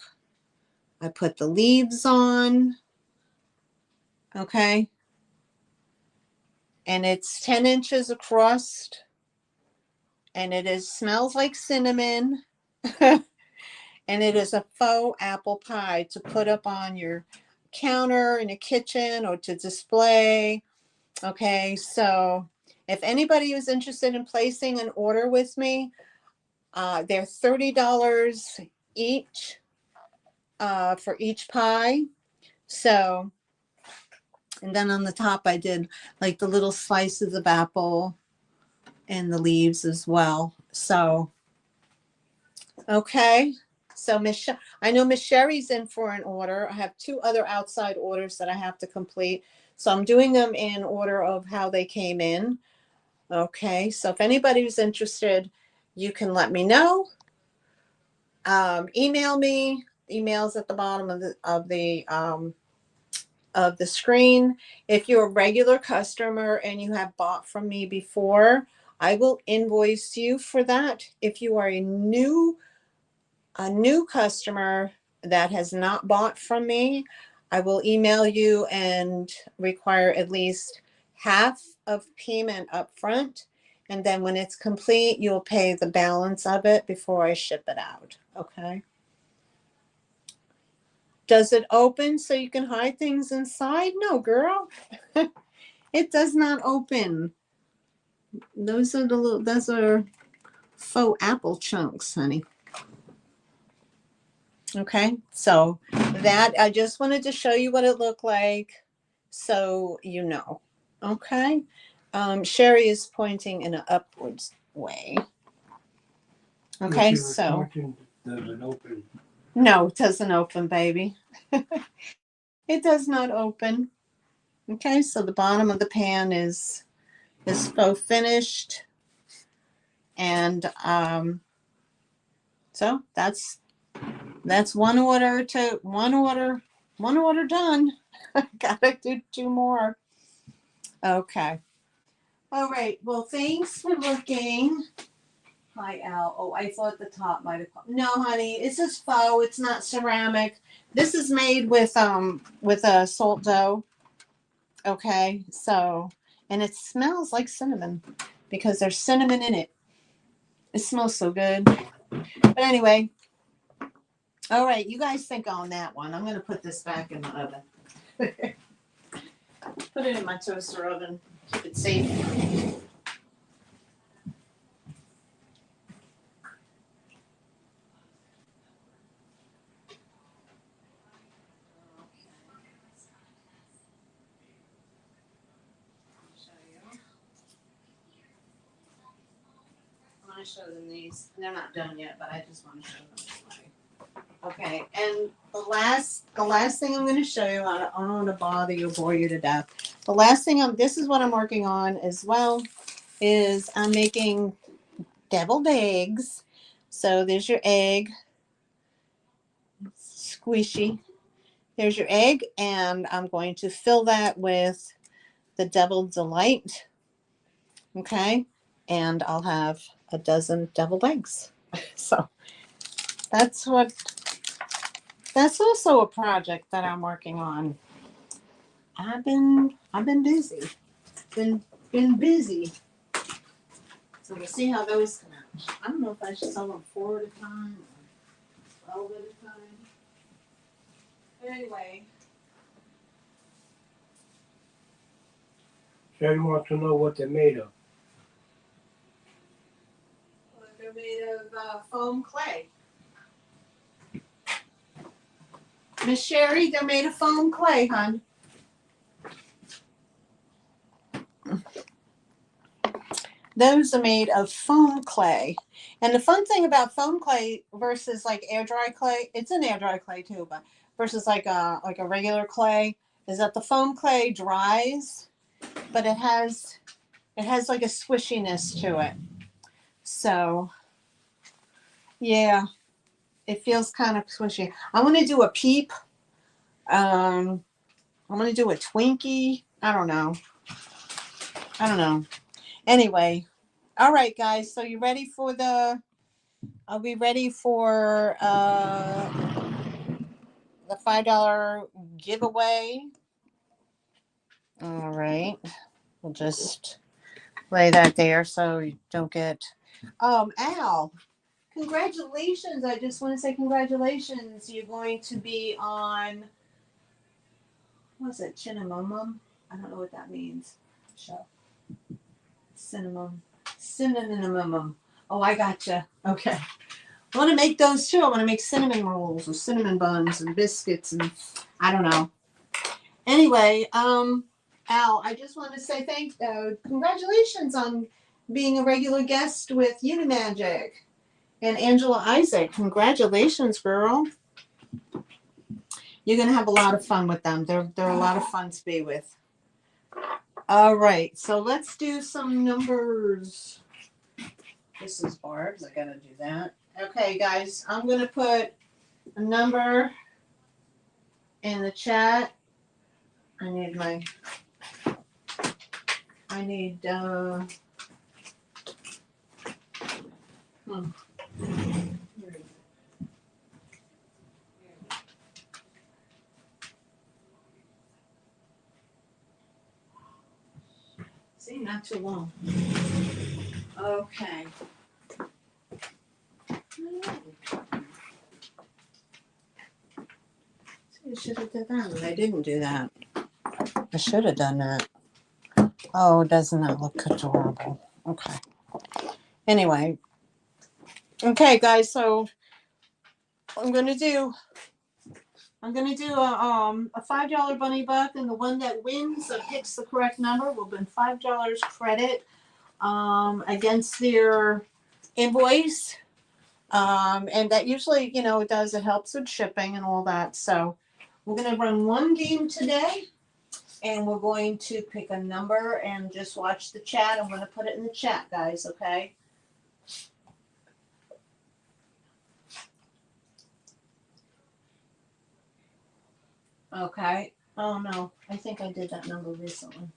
I put the leaves on. Okay. And it's 10 inches across. And it smells like cinnamon. And it is a faux apple pie to put up on your counter in a kitchen or to display. Okay. So if anybody is interested in placing an order with me, they're $30 each for each pie. So, and then on the top, I did like the little slices of apple and the leaves as well. So, okay. So I know Miss Sherry's in for an order. I have 2 other outside orders that I have to complete. So I'm doing them in order of how they came in. Okay. So if anybody's interested, you can let me know. Email me. Email's at the bottom of the screen. If you're a regular customer and you have bought from me before, I will invoice you for that. If you are a new customer that has not bought from me, I will email you and require at least half of payment up front. And then when it's complete, you'll pay the balance of it before I ship it out. Okay. Does it open so you can hide things inside? No, girl. It does not open. Those are faux apple chunks, honey. Okay, so that I just wanted to show you what it looked like so you know. Okay. Sherry is pointing in an upwards way. Okay, so Does it open? No, it doesn't open, baby. It does not open. Okay, so the bottom of the pan is faux finished. And so that's one order done. Gotta do 2 more. Okay. All right. Well, thanks for looking. Hi, Al. Oh, I thought the top might have. No, honey, it's just faux. It's not ceramic. This is made with a salt dough. Okay, so and it smells like cinnamon because there's cinnamon in it. It smells so good. But anyway, all right, you guys think on that one. I'm gonna put this back in the oven. Put it in my toaster oven. Keep it safe. I want to show them these. They're not done yet, but I just want to show them anyway. Okay, and the last thing I'm going to show you, I don't want to bother you, bore you to death. The last thing this is what I'm working on as well, is I'm making deviled eggs. So there's your egg. squishy. There's your egg, and I'm going to fill that with the Deviled Delight. Okay, and I'll have a dozen deviled eggs. So that's what. That's also a project that I'm working on. I've been busy. Been busy. So we'll see how those come out. I don't know if I should sell them 4 at a time or 12 at a time. But anyway. Sherry wants to know what they're made of. Well, they're made of foam clay. Miss Sherry, they're made of foam clay, hon. Those are made of foam clay. And the fun thing about foam clay versus like air dry clay, it's an air dry clay too, but versus like a regular clay, is that the foam clay dries, but it has like a squishiness to it. So yeah, it feels kind of squishy. I want to do a peep. I'm gonna do a Twinkie. I don't know. Anyway, all right, guys. So you ready for the? Are we ready for the $5 giveaway? All right. We'll just lay that there so you don't get. Al, congratulations! I just want to say congratulations. You're going to be on. What's it? Cinnamon? I don't know what that means. Show. Cinnamon. Cinnamon. Oh, I gotcha. Okay. I want to make those too. I want to make cinnamon rolls or cinnamon buns and biscuits and I don't know. Anyway, Al, I just want to say congratulations on being a regular guest with Unimagic. And Angela Isaac, congratulations, girl. You're gonna have a lot of fun with them. They're a lot of fun to be with. All right, so let's do some numbers. This is Barb's. I gotta do that. Okay, guys, I'm gonna put a number in the chat. I need see, not too long. Okay. I should have done that, but I didn't do that. I should have done that. Oh, doesn't that look adorable? Okay. Anyway. Okay, guys, so I'm gonna do a $5 bunny buck, and the one that wins or picks the correct number will win $5 credit against their invoice. And that usually, it helps with shipping and all that. So we're gonna run one game today, and we're going to pick a number and just watch the chat. I'm gonna put it in the chat, guys. Okay. Okay. Oh no, I think I did that number recently.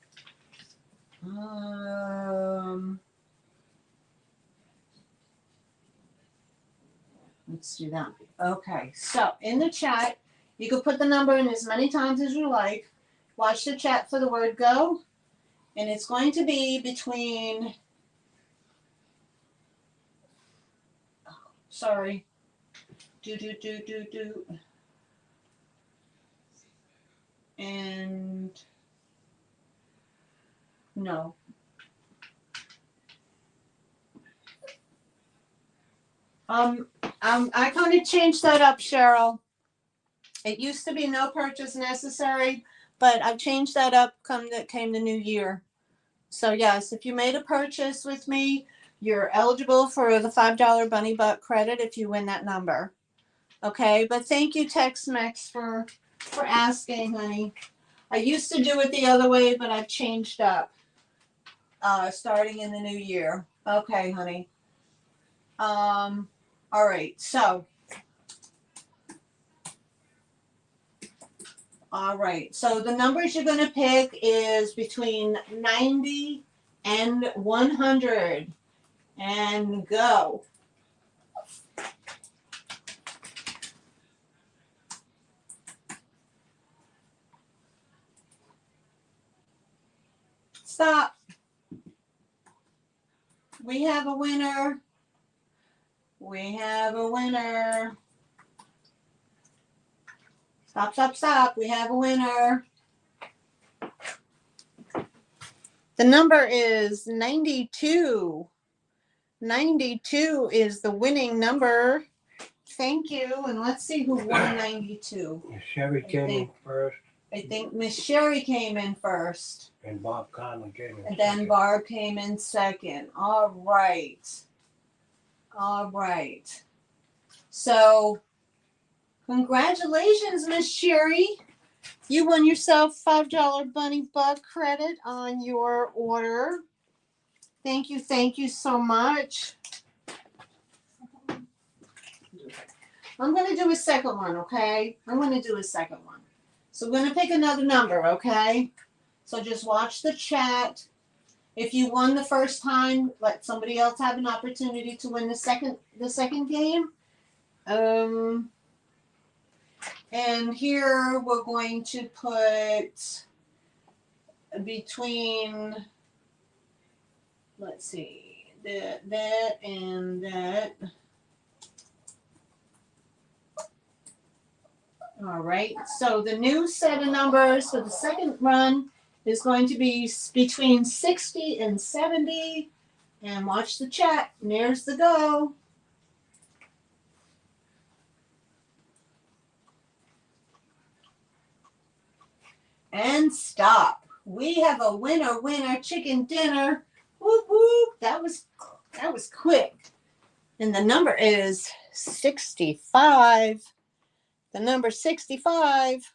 Let's do that. Okay, so in the chat, you can put the number in as many times as you like. Watch the chat for the word go, and it's going to be between. Sorry. Do. And no. I kind of changed that up, Cheryl. It used to be no purchase necessary, but I've changed that up came the new year. So yes, if you made a purchase with me, you're eligible for the $5 bunny buck credit if you win that number. Okay, but thank you, Tex-Mex, for asking, honey. I used to do it the other way, but I've changed up starting in the new year. Okay, honey. All right, so All right. So the numbers you're going to pick is between 90 and 100. And go. Stop. We have a winner. We have a winner. Stop, stop, stop. We have a winner. The number is 92. 92 is the winning number. Thank you. And let's see who won 92. Sherry came in first. I think Miss Sherry came in first. And Bob Conley came in And second. then Barb came in second. All right. All right. So, congratulations, Miss Sherry. You won yourself $5 Bunny Bug credit on your order. Thank you so much. I'm going to do a second one, okay? I'm going to do a second one. So we're going to pick another number, okay? So just watch the chat. If you won the first time, let somebody else have an opportunity to win the second game. And here we're going to put between, let's see, that and that. All right, so the new set of numbers for the second run is going to be between 60 and 70. And watch the chat. And there's the go. And stop. We have a winner chicken dinner. Whoop whoop. That was quick. And the number is 65. The number 65.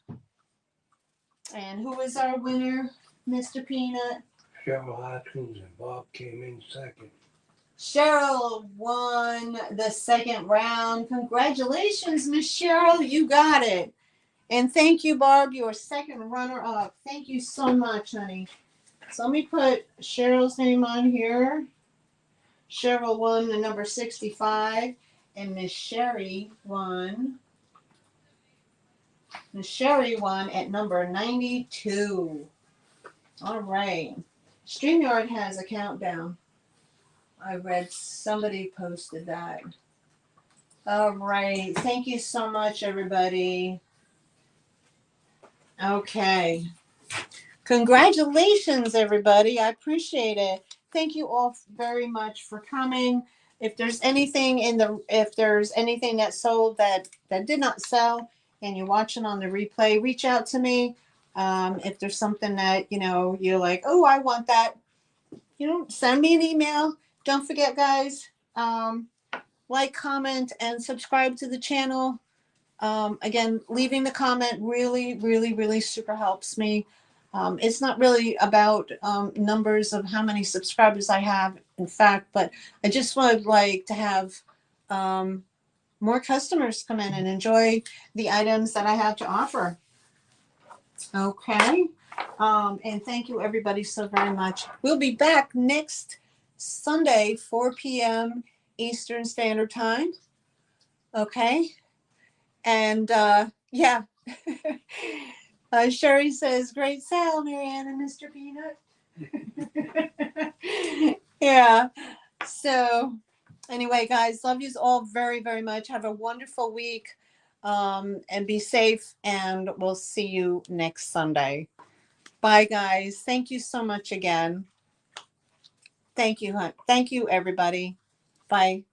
And who is our winner, Mr. Peanut? Cheryl Hodgkins and Bob came in second. Cheryl won the second round. Congratulations, Miss Cheryl. You got it. And thank you, Barb, your second runner-up. Thank you so much, honey. So let me put Cheryl's name on here. Cheryl won the number 65, and Miss Sherry won. Miss Sherry won at number 92. All right. StreamYard has a countdown. I read somebody posted that. All right. Thank you so much, everybody. Okay. Congratulations, everybody. I appreciate it. Thank you all very much for coming. If there's anything that sold that did not sell and you're watching on the replay, reach out to me. If there's something that, you're like, oh, I want that, send me an email. Don't forget, guys, like, comment, and subscribe to the channel. Again, leaving the comment really, really, really super helps me. It's not really about numbers of how many subscribers I have, in fact, but I just would like to have more customers come in and enjoy the items that I have to offer. Okay. And thank you, everybody, so very much. We'll be back next Sunday, 4 p.m. Eastern Standard Time. Okay. And yeah. Sherry says, great sale, Maryanne and Mr. Peanut. Yeah. So anyway, guys, love you all very, very much. Have a wonderful week, and be safe. And we'll see you next Sunday. Bye, guys. Thank you so much again. Thank you, everybody. Bye.